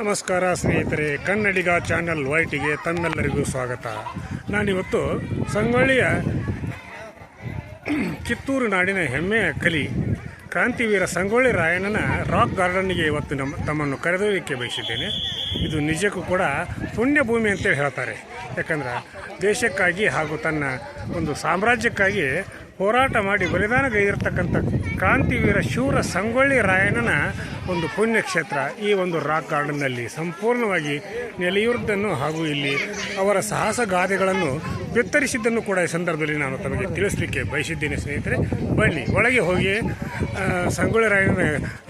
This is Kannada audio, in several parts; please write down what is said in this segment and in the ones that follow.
ನಮಸ್ಕಾರ ಸ್ನೇಹಿತರೆ, ಕನ್ನಡಿಗ ಚಾನಲ್ ವೈಟಿಗೆ ತಮ್ಮೆಲ್ಲರಿಗೂ ಸ್ವಾಗತ. ನಾನಿವತ್ತು ಸಂಗೊಳ್ಳಿಯ ಕಿತ್ತೂರು ನಾಡಿನ ಹೆಮ್ಮೆಯ ಕಲಿ ಕ್ರಾಂತಿವೀರ ಸಂಗೊಳ್ಳಿ ರಾಯಣ್ಣನ ರಾಕ್ ಗಾರ್ಡನ್ಗೆ ಇವತ್ತು ತಮ್ಮನ್ನು ಕರೆದೊಯ್ಯಲಿಕ್ಕೆ ಬಯಸಿದ್ದೇನೆ. ಇದು ನಿಜಕ್ಕೂ ಕೂಡ ಪುಣ್ಯ ಭೂಮಿ ಅಂತೇಳಿ ಹೇಳ್ತಾರೆ. ಯಾಕಂದ್ರೆ ದೇಶಕ್ಕಾಗಿ ಹಾಗೂ ತನ್ನ ಒಂದು ಸಾಮ್ರಾಜ್ಯಕ್ಕಾಗಿ ಹೋರಾಟ ಮಾಡಿ ಬಲಿದಾನಗೈದಿರ್ತಕ್ಕಂಥ ಕ್ರಾಂತಿವೀರ ಶೂರ ಸಂಗೊಳ್ಳಿ ರಾಯಣ್ಣನ ಒಂದು ಪುಣ್ಯಕ್ಷೇತ್ರ ಈ ಒಂದು ರಾಕ್ ಗಾರ್ಡನ್ನಲ್ಲಿ ಸಂಪೂರ್ಣವಾಗಿ ನೆಲೆಯೂರಿದ್ದನ್ನು ಹಾಗೂ ಇಲ್ಲಿ ಅವರ ಸಾಹಸ ಗಾಥೆಗಳನ್ನು ಬಿತ್ತರಿಸಿದ್ದನ್ನು ಕೂಡ ಈ ಸಂದರ್ಭದಲ್ಲಿ ನಾನು ತಮಗೆ ತಿಳಿಸಲಿಕ್ಕೆ ಬಯಸಿದ್ದೇನೆ. ಸ್ನೇಹಿತರೆ, ಬನ್ನಿ ಒಳಗೆ ಹೋಗಿ ಸಂಗೊಳ್ಳಿ ರಾಯಣ್ಣನ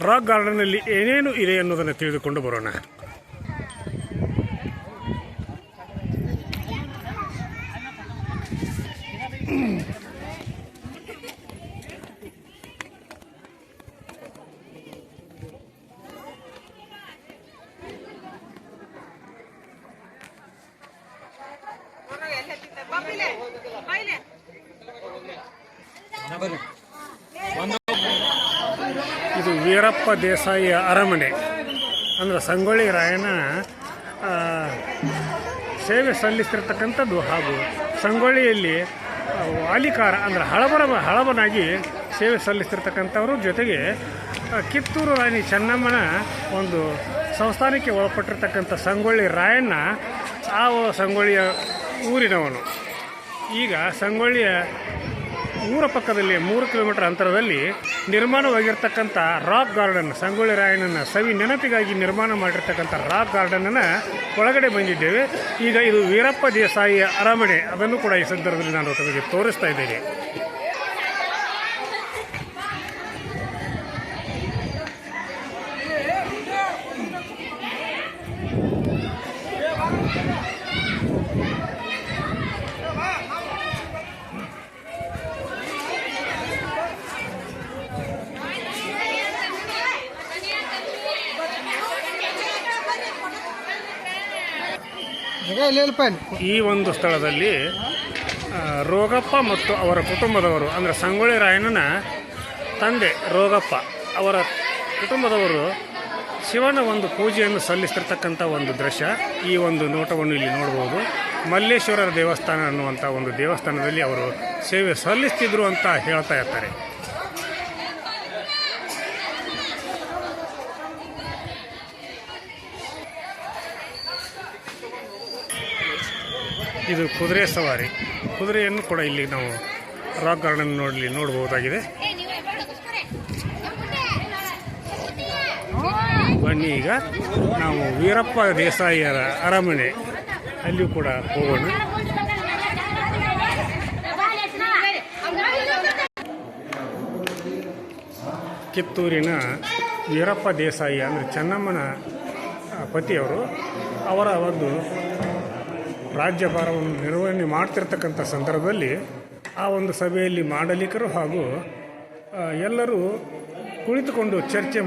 ರಾಕ್ ಗಾರ್ಡನ್ನಲ್ಲಿ ಏನೇನು ಇದೆ ಅನ್ನೋದನ್ನು ತಿಳಿದುಕೊಂಡು ಬರೋಣ. ಇದು ವೀರಪ್ಪ ದೇಸಾಯಿ ಅರಮನೆ. ಅಂದರೆ ಸಂಗೊಳ್ಳಿ ರಾಯಣ್ಣ ಸೇವೆ ಸಲ್ಲಿಸ್ತಿರ್ತಕ್ಕಂಥದ್ದು ಹಾಗೂ ಸಂಗೊಳ್ಳಿಯಲ್ಲಿ ವಾಲಿಕಾರ ಅಂದರೆ ಹಳಬನಾಗಿ ಸೇವೆ ಸಲ್ಲಿಸ್ತಿರ್ತಕ್ಕಂಥವ್ರ ಜೊತೆಗೆ ಕಿತ್ತೂರು ರಾಣಿ ಚೆನ್ನಮ್ಮನ ಒಂದು ಸಂಸ್ಥಾನಕ್ಕೆ ಒಳಪಟ್ಟಿರ್ತಕ್ಕಂಥ ಸಂಗೊಳ್ಳಿ ರಾಯಣ್ಣ ಆ ಸಂಗೊಳ್ಳಿಯ ಊರಿನವನು. ಈಗ ಸಂಗೊಳ್ಳಿಯ ಊರ ಪಕ್ಕದಲ್ಲಿ 3 ಕಿಲೋಮೀಟರ್ ಅಂತರದಲ್ಲಿ ನಿರ್ಮಾಣವಾಗಿರ್ತಕ್ಕಂಥ ರಾಕ್ ಗಾರ್ಡನ್, ಸಂಗೊಳ್ಳಿ ರಾಯಣ್ಣನ ಸವಿ ನೆನಪಿಗಾಗಿ ನಿರ್ಮಾಣ ಮಾಡಿರ್ತಕ್ಕಂಥ ರಾಕ್ ಗಾರ್ಡನ್ನ ಒಳಗಡೆ ಬಂದಿದ್ದೇವೆ. ಈಗ ಇದು ವೀರಪ್ಪ ದೇಸಾಯಿ ಅರಮನೆ, ಅದನ್ನು ಕೂಡ ಈ ಸಂದರ್ಭದಲ್ಲಿ ನಾನು ತಮಗೆ ತೋರಿಸ್ತಾ ಇದ್ದೇನೆ. ಈ ಒಂದು ಸ್ಥಳದಲ್ಲಿ ರೋಗಪ್ಪ ಮತ್ತು ಅವರ ಕುಟುಂಬದವರು, ಅಂದರೆ ಸಂಗೊಳ್ಳಿ ರಾಯಣ್ಣನ ತಂದೆ ರೋಗಪ್ಪ ಅವರ ಕುಟುಂಬದವರು ಶಿವನ ಒಂದು ಪೂಜೆಯನ್ನು ಸಲ್ಲಿಸ್ತಿರ್ತಕ್ಕಂಥ ಒಂದು ದೃಶ್ಯ. ಈ ಒಂದು ನೋಟವನ್ನು ಇಲ್ಲಿ ನೋಡ್ಬೋದು. ಮಲ್ಲೇಶ್ವರರ ದೇವಸ್ಥಾನ ಅನ್ನುವಂಥ ಒಂದು ದೇವಸ್ಥಾನದಲ್ಲಿ ಅವರು ಸೇವೆ ಸಲ್ಲಿಸ್ತಿದ್ರು ಅಂತ ಹೇಳ್ತಾ ಇರ್ತಾರೆ. ಇದು ಕುದುರೆ ಸವಾರಿ. ಕುದುರೆಯನ್ನು ಕೂಡ ಇಲ್ಲಿ ನಾವು ರಾಕ್ ಗಾರ್ಡನ್ ನೋಡಬಹುದಾಗಿದೆ. ಬನ್ನಿ, ಈಗ ನಾವು ವೀರಪ್ಪ ದೇಸಾಯಿಯರ ಅರಮನೆ ಅಲ್ಲಿಯೂ ಕೂಡ ಹೋಗೋಣ. ಕಿತ್ತೂರಿನ ವೀರಪ್ಪ ದೇಸಾಯಿ ಅಂದರೆ ಚೆನ್ನಮ್ಮನ ಪತಿಯವರು ಅವರ ಒಂದು ರಾಜ್ಯಭಾರವನ್ನು ನಿರ್ವಹಣೆ ಮಾಡ್ತಿರ್ತಕ್ಕಂಥ ಸಂದರ್ಭದಲ್ಲಿ ಆ ಒಂದು ಸಭೆಯಲ್ಲಿ ಮಾಂಡಲಿಕರು ಹಾಗೂ ಎಲ್ಲರೂ ಕುಳಿತುಕೊಂಡು ಚರ್ಚೆ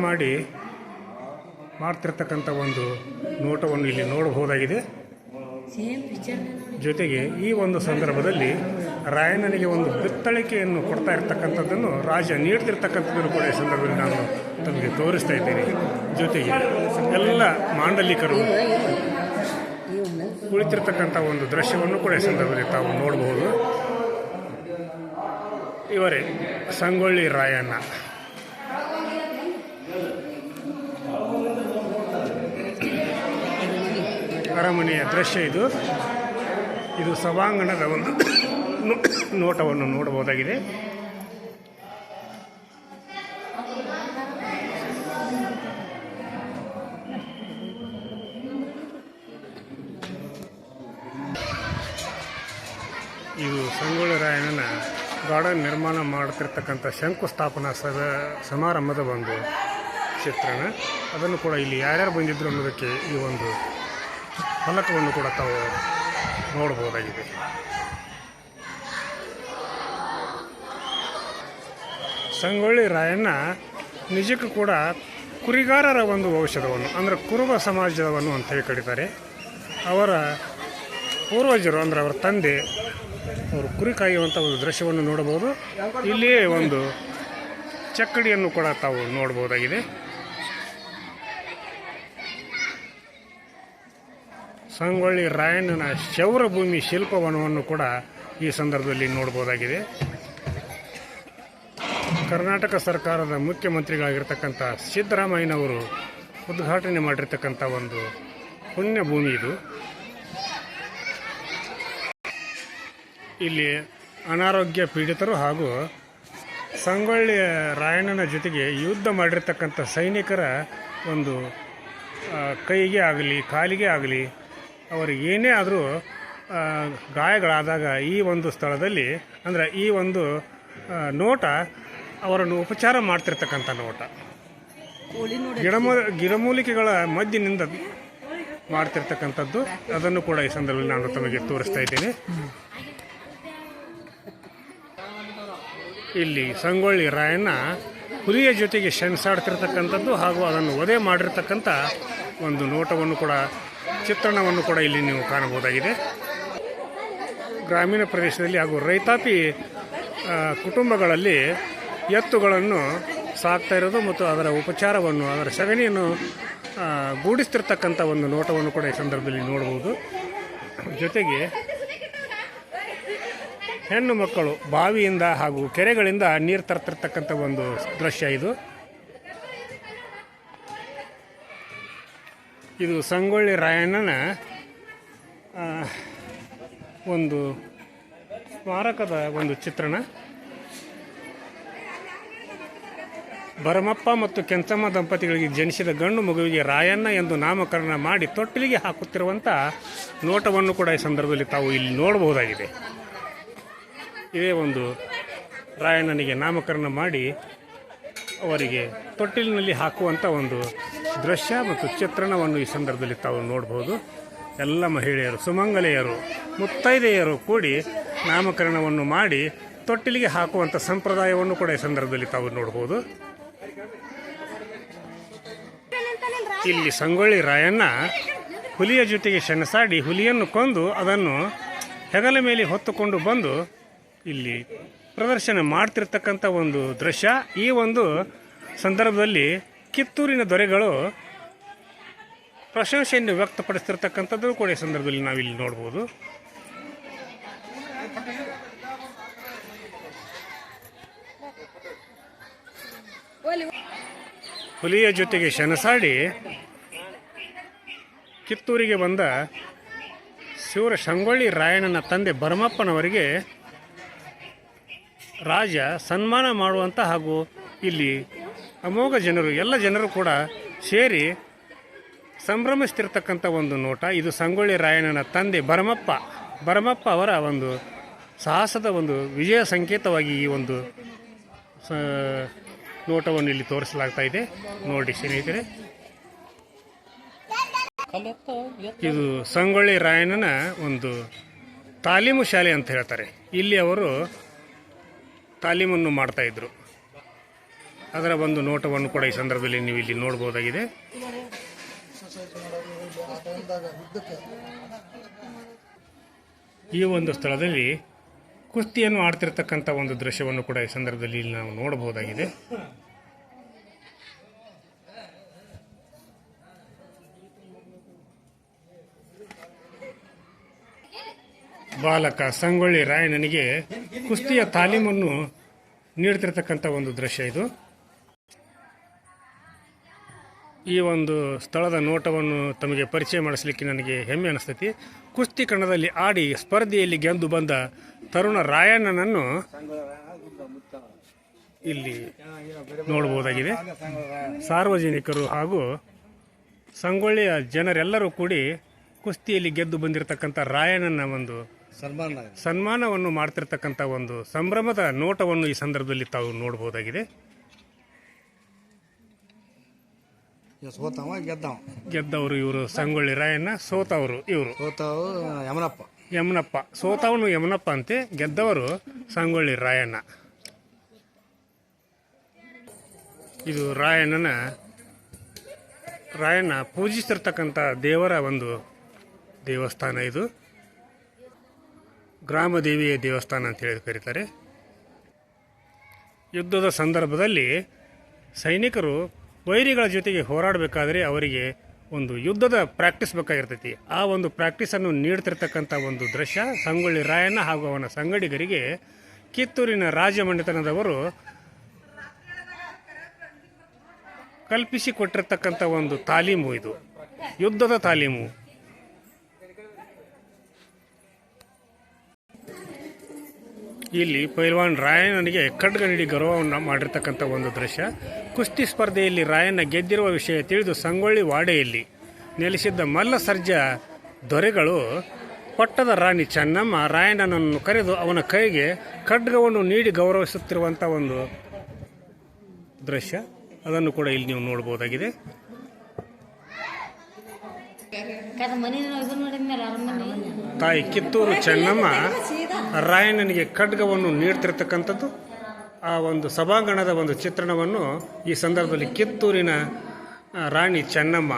ಮಾಡ್ತಿರ್ತಕ್ಕಂಥ ಒಂದು ನೋಟವನ್ನು ಇಲ್ಲಿ ನೋಡಬಹುದಾಗಿದೆ. ಜೊತೆಗೆ ಈ ಒಂದು ಸಂದರ್ಭದಲ್ಲಿ ರಾಯಣ್ಣನಿಗೆ ಒಂದು ಬೆತ್ತಳಿಕೆಯನ್ನು ಕೊಡ್ತಾ ಇರ್ತಕ್ಕಂಥದ್ದನ್ನು ರಾಜ ನೀಡ್ತಿರ್ತಕ್ಕಂಥದ್ದನ್ನು ಕೂಡ ಈ ಸಂದರ್ಭದಲ್ಲಿ ನಾನು ತಮಗೆ ತೋರಿಸ್ತಾ ಇದ್ದೇನೆ. ಜೊತೆಗೆ ಎಲ್ಲ ಮಾಂಡಲಿಕರು ಕುಳಿತಿರ್ತಕ್ಕಂಥ ಒಂದು ದೃಶ್ಯವನ್ನು ಕೂಡ ಈ ಸಂದರ್ಭದಲ್ಲಿ ತಾವು ನೋಡಬಹುದು. ಇವರೇ ಸಂಗೊಳ್ಳಿ ರಾಯಣ್ಣ. ಅರಮನೆಯ ದೃಶ್ಯ ಇದು ಸಭಾಂಗಣದ ಒಂದು ನೋಟವನ್ನು ನೋಡಬಹುದಾಗಿದೆ. ಇದು ಸಂಗೊಳ್ಳಿ ರಾಯಣ್ಣನ ಗಾರ್ಡನ್ ನಿರ್ಮಾಣ ಮಾಡ್ತಿರ್ತಕ್ಕಂಥ ಶಂಕುಸ್ಥಾಪನಾ ಸಮಾರಂಭದ ಒಂದು ಚಿತ್ರಣ. ಅದನ್ನು ಕೂಡ ಇಲ್ಲಿ ಯಾರ್ಯಾರು ಬಂದಿದ್ರು ಅನ್ನೋದಕ್ಕೆ ಈ ಒಂದು ಫಲಕವನ್ನು ಕೂಡ ತಾವು ನೋಡಬಹುದಾಗಿದೆ. ಸಂಗೊಳ್ಳಿ ರಾಯಣ್ಣ ನಿಜಕ್ಕೂ ಕೂಡ ಕುರಿಗಾರರ ಒಂದು ವಂಶದವನು, ಅಂದರೆ ಕುರುಬ ಸಮಾಜದವನು ಅಂತ ಹೇಳಿ ಕರೀತಾರೆ. ಅವರ ಪೂರ್ವಜರು ಅಂದರೆ ಅವರ ತಂದೆ ಅವರು ಕುರಿ ಕಾಯುವಂಥ ಒಂದು ದೃಶ್ಯವನ್ನು ನೋಡಬಹುದು. ಇಲ್ಲಿಯೇ ಒಂದು ಚಕ್ಕಡಿಯನ್ನು ಕೂಡ ತಾವು ನೋಡಬಹುದಾಗಿದೆ. ಸಂಗೊಳ್ಳಿ ರಾಯಣ್ಣನ ಶೌರ ಭೂಮಿ ಶಿಲ್ಪವನವನ್ನು ಕೂಡ ಈ ಸಂದರ್ಭದಲ್ಲಿ ನೋಡ್ಬೋದಾಗಿದೆ. ಕರ್ನಾಟಕ ಸರ್ಕಾರದ ಮುಖ್ಯಮಂತ್ರಿಗಳಾಗಿರ್ತಕ್ಕಂಥ ಸಿದ್ದರಾಮಯ್ಯನವರು ಉದ್ಘಾಟನೆ ಮಾಡಿರ್ತಕ್ಕಂಥ ಒಂದು ಪುಣ್ಯ ಭೂಮಿ ಇದು. ಇಲ್ಲಿ ಅನಾರೋಗ್ಯ ಪೀಡಿತರು ಹಾಗೂ ಸಂಗೊಳ್ಳಿ ರಾಯಣ್ಣನ ಜೊತೆಗೆ ಯುದ್ಧ ಮಾಡಿರ್ತಕ್ಕಂಥ ಸೈನಿಕರ ಒಂದು ಕೈಗೆ ಆಗಲಿ ಕಾಲಿಗೆ ಆಗಲಿ ಅವರಿಗೆ ಏನೇ ಆದರೂ ಗಾಯಗಳಾದಾಗ ಈ ಒಂದು ಸ್ಥಳದಲ್ಲಿ ಅಂದರೆ ಈ ಒಂದು ನೋಟ ಅವರನ್ನು ಉಪಚಾರ ಮಾಡ್ತಿರ್ತಕ್ಕಂಥ ನೋಟ ಗಿಡಮೂಲಿಕೆಗಳ ಮಧ್ಯದಿಂದ ಮಾಡ್ತಿರ್ತಕ್ಕಂಥದ್ದು. ಅದನ್ನು ಕೂಡ ಈ ಸಂದರ್ಭದಲ್ಲಿ ನಾನು ತಮಗೆ ತೋರಿಸ್ತಾ ಇದ್ದೇನೆ. ಇಲ್ಲಿ ಸಂಗೊಳ್ಳಿ ರಾಯಣ್ಣ ಹುಲಿಯ ಜೊತೆಗೆ ಸೆಣಸಾಡ್ತಿರ್ತಕ್ಕಂಥದ್ದು ಹಾಗೂ ಅದನ್ನು ವಧೆ ಮಾಡಿರ್ತಕ್ಕಂಥ ಒಂದು ನೋಟವನ್ನು ಕೂಡ ಚಿತ್ರಣವನ್ನು ಕೂಡ ಇಲ್ಲಿ ನೀವು ಕಾಣಬಹುದಾಗಿದೆ. ಗ್ರಾಮೀಣ ಪ್ರದೇಶದಲ್ಲಿ ಹಾಗೂ ರೈತಾಪಿ ಕುಟುಂಬಗಳಲ್ಲಿ ಎತ್ತುಗಳನ್ನು ಸಾಕ್ತಾ ಇರೋದು ಮತ್ತು ಅದರ ಉಪಚಾರವನ್ನು ಅದರ ಸಗಣಿಯನ್ನು ಗೂಡಿಸ್ತಿರ್ತಕ್ಕಂಥ ಒಂದು ನೋಟವನ್ನು ಕೂಡ ಈ ಸಂದರ್ಭದಲ್ಲಿ ನೋಡಬಹುದು. ಜೊತೆಗೆ ಹೆಣ್ಣು ಮಕ್ಕಳು ಬಾವಿಯಿಂದ ಹಾಗೂ ಕೆರೆಗಳಿಂದ ನೀರು ತರ್ತಿರ್ತಕ್ಕಂಥ ಒಂದು ದೃಶ್ಯ ಇದು. ಇದು ಸಂಗೊಳ್ಳಿ ರಾಯಣ್ಣನ ಒಂದು ಸ್ಮಾರಕದ ಒಂದು ಚಿತ್ರಣ. ಭರಮಪ್ಪ ಮತ್ತು ಕೆಂಚಮ್ಮ ದಂಪತಿಗಳಿಗೆ ಜನಿಸಿದ ಗಂಡು ಮಗುವಿಗೆ ರಾಯಣ್ಣ ಎಂದು ನಾಮಕರಣ ಮಾಡಿ ತೊಟ್ಟಿಲಿಗೆ ಹಾಕುತ್ತಿರುವಂಥ ನೋಟವನ್ನು ಕೂಡ ಈ ಸಂದರ್ಭದಲ್ಲಿ ತಾವು ಇಲ್ಲಿ ನೋಡಬಹುದಾಗಿದೆ. ಇದೇ ಒಂದು ರಾಯಣ್ಣನಿಗೆ ನಾಮಕರಣ ಮಾಡಿ ಅವರಿಗೆ ತೊಟ್ಟಿಲಿನಲ್ಲಿ ಹಾಕುವಂಥ ಒಂದು ದೃಶ್ಯ ಮತ್ತು ಚಿತ್ರಣವನ್ನು ಈ ಸಂದರ್ಭದಲ್ಲಿ ತಾವು ನೋಡಬಹುದು. ಎಲ್ಲ ಮಹಿಳೆಯರು, ಸುಮಂಗಲೆಯರು, ಮುತ್ತೈದೆಯರು ಕೂಡಿ ನಾಮಕರಣವನ್ನು ಮಾಡಿ ತೊಟ್ಟಿಲಿಗೆ ಹಾಕುವಂಥ ಸಂಪ್ರದಾಯವನ್ನು ಕೂಡ ಈ ಸಂದರ್ಭದಲ್ಲಿ ತಾವು ನೋಡಬಹುದು. ಇಲ್ಲಿ ಸಂಗೊಳ್ಳಿ ರಾಯಣ್ಣ ಹುಲಿಯ ಜೊತೆಗೆ ಸೆಣಸಾಡಿ ಹುಲಿಯನ್ನು ಕೊಂದು ಅದನ್ನು ಹೆಗಲ ಮೇಲೆ ಹೊತ್ತುಕೊಂಡು ಬಂದು ಇಲ್ಲಿ ಪ್ರದರ್ಶನ ಮಾಡ್ತಿರ್ತಕ್ಕಂಥ ಒಂದು ದೃಶ್ಯ. ಈ ಒಂದು ಸಂದರ್ಭದಲ್ಲಿ ಕಿತ್ತೂರಿನ ದೊರೆಗಳು ಪ್ರಶಂಸೆಯನ್ನು ವ್ಯಕ್ತಪಡಿಸ್ತಿರ್ತಕ್ಕಂಥದ್ದು ಕೂಡ ಈ ಸಂದರ್ಭದಲ್ಲಿ ನಾವಿಲ್ಲಿ ನೋಡ್ಬೋದು. ಹುಲಿಯ ಜೊತೆಗೆ ಸೆಣಸಾಡಿ ಕಿತ್ತೂರಿಗೆ ಬಂದ ಶಿವರ ಸಂಗೊಳ್ಳಿ ರಾಯಣ್ಣನ ತಂದೆ ಭರಮಪ್ಪನವರಿಗೆ ರಾಜ ಸನ್ಮಾನ ಮಾಡುವಂಥ ಹಾಗೂ ಇಲ್ಲಿ ಅಮೋಘ ಜನರು ಎಲ್ಲ ಜನರು ಕೂಡ ಸೇರಿ ಸಂಭ್ರಮಿಸ್ತಿರ್ತಕ್ಕಂಥ ಒಂದು ನೋಟ. ಇದು ಸಂಗೊಳ್ಳಿ ರಾಯಣ್ಣನ ತಂದೆ ಭರಮಪ್ಪ ಅವರ ಒಂದು ಸಾಹಸದ ಒಂದು ವಿಜಯ ಸಂಕೇತವಾಗಿ ಈ ಒಂದು ನೋಟವನ್ನು ಇಲ್ಲಿ ತೋರಿಸಲಾಗ್ತಾ ಇದೆ. ನೋಡಿ ಸ್ನೇಹಿತರೆ, ಇದು ಸಂಗೊಳ್ಳಿ ರಾಯಣ್ಣನ ಒಂದು ತಾಲೀಮು ಶಾಲೆ ಅಂತ ಹೇಳ್ತಾರೆ. ಇಲ್ಲಿ ಅವರು ತಾಲೀಮನ್ನು ಮಾಡ್ತಾ ಇದ್ರು. ಅದರ ಒಂದು ನೋಟವನ್ನು ಕೂಡ ಈ ಸಂದರ್ಭದಲ್ಲಿ ನೀವು ಇಲ್ಲಿ ನೋಡಬಹುದಾಗಿದೆ. ಈ ಒಂದು ಸ್ಥಳದಲ್ಲಿ ಕುಸ್ತಿಯನ್ನು ಆಡ್ತಿರ್ತಕ್ಕಂಥ ಒಂದು ದೃಶ್ಯವನ್ನು ಕೂಡ ಈ ಸಂದರ್ಭದಲ್ಲಿ ಇಲ್ಲಿ ನಾವು ನೋಡಬಹುದಾಗಿದೆ. ಬಾಲಕ ಸಂಗೊಳ್ಳಿ ರಾಯಣ್ಣನಿಗೆ ಕುಸ್ತಿಯ ತಾಲೀಮನ್ನು ನೀಡ್ತಿರ್ತಕ್ಕಂಥ ಒಂದು ದೃಶ್ಯ ಇದು. ಈ ಒಂದು ಸ್ಥಳದ ನೋಟವನ್ನು ತಮಗೆ ಪರಿಚಯ ಮಾಡಿಸಲಿಕ್ಕೆ ನನಗೆ ಹೆಮ್ಮೆ ಅನಿಸ್ತೈತಿ. ಕುಸ್ತಿ ಕಣದಲ್ಲಿ ಆಡಿ ಸ್ಪರ್ಧೆಯಲ್ಲಿ ಗೆದ್ದು ಬಂದ ತರುಣ ರಾಯಣ್ಣನನ್ನು ಇಲ್ಲಿ ನೋಡಬಹುದಾಗಿದೆ. ಸಾರ್ವಜನಿಕರು ಹಾಗೂ ಸಂಗೊಳ್ಳಿಯ ಜನರೆಲ್ಲರೂ ಕೂಡಿ ಕುಸ್ತಿಯಲ್ಲಿ ಗೆದ್ದು ಬಂದಿರತಕ್ಕಂಥ ರಾಯಣ್ಣನ ಒಂದು ಸನ್ಮಾನವನ್ನು ಮಾಡ್ತಿರ್ತಕ್ಕಂಥ ಒಂದು ಸಂಭ್ರಮದ ನೋಟವನ್ನು ಈ ಸಂದರ್ಭದಲ್ಲಿ ತಾವು ನೋಡಬಹುದಾಗಿದೆ. ಗೆದ್ದವರು ಇವರು ಸಂಗೊಳ್ಳಿ ರಾಯಣ್ಣ, ಸೋತವರು ಇವರು ಯಮನಪ್ಪ. ಸೋತವನು ಯಮನಪ್ಪ ಅಂತೆ, ಗೆದ್ದವರು ಸಂಗೊಳ್ಳಿ ರಾಯಣ್ಣ. ಇದು ರಾಯಣ್ಣ ಪೂಜಿಸಿರ್ತಕ್ಕಂಥ ದೇವರ ಒಂದು ದೇವಸ್ಥಾನ. ಇದು ಗ್ರಾಮ ದೇವಿಯ ದೇವಸ್ಥಾನ ಅಂತ ಹೇಳಿ ಕರೀತಾರೆ. ಯುದ್ಧದ ಸಂದರ್ಭದಲ್ಲಿ ಸೈನಿಕರು ವೈರಿಗಳ ಜೊತೆಗೆ ಹೋರಾಡಬೇಕಾದರೆ ಅವರಿಗೆ ಒಂದು ಯುದ್ಧದ ಪ್ರಾಕ್ಟೀಸ್ ಬೇಕಾಗಿರ್ತೈತಿ. ಆ ಒಂದು ಪ್ರಾಕ್ಟೀಸನ್ನು ನೀಡ್ತಿರ್ತಕ್ಕಂಥ ಒಂದು ದೃಶ್ಯ ಸಂಗೊಳ್ಳಿ ರಾಯಣ್ಣ ಹಾಗೂ ಅವನ ಸಂಗಡಿಗರಿಗೆ ಕಿತ್ತೂರಿನ ರಾಜಮನೆತನದವರು ಕಲ್ಪಿಸಿಕೊಟ್ಟಿರ್ತಕ್ಕಂಥ ಒಂದು ತಾಲೀಮು. ಇದು ಯುದ್ಧದ ತಾಲೀಮು. ಇಲ್ಲಿ ಪೈಲ್ವಾನ್ ರಾಯಣ್ಣನಿಗೆ ಖಡ್ಗ ನೀಡಿ ಗೌರವವನ್ನು ಮಾಡಿರ್ತಕ್ಕಂಥ ಒಂದು ದೃಶ್ಯ. ಕುಸ್ತಿ ಸ್ಪರ್ಧೆಯಲ್ಲಿ ರಾಯಣ್ಣ ಗೆದ್ದಿರುವ ವಿಷಯ ತಿಳಿದು ಸಂಗೊಳ್ಳಿ ವಾಡೆಯಲ್ಲಿ ನೆಲೆಸಿದ್ದ ಮಲ್ಲ ಸರ್ಜ ದೊರೆಗಳು ಪಟ್ಟದ ರಾಣಿ ಚೆನ್ನಮ್ಮ ರಾಯಣ್ಣನನ್ನು ಕರೆದು ಅವನ ಕೈಗೆ ಖಡ್ಗವನ್ನು ನೀಡಿ ಗೌರವಿಸುತ್ತಿರುವಂಥ ಒಂದು ದೃಶ್ಯ. ಅದನ್ನು ಕೂಡ ಇಲ್ಲಿ ನೀವು ನೋಡಬಹುದಾಗಿದೆ. ತಾಯಿ ಕಿತ್ತೂರು ಚೆನ್ನಮ್ಮ ರಾಯಣ್ಣನಿಗೆ ಖಡ್ಗವನ್ನು ನೀಡ್ತಿರ್ತಕ್ಕಂಥದ್ದು ಆ ಒಂದು ಸಭಾಂಗಣದ ಒಂದು ಚಿತ್ರಣವನ್ನು ಈ ಸಂದರ್ಭದಲ್ಲಿ ಕಿತ್ತೂರಿನ ರಾಣಿ ಚೆನ್ನಮ್ಮ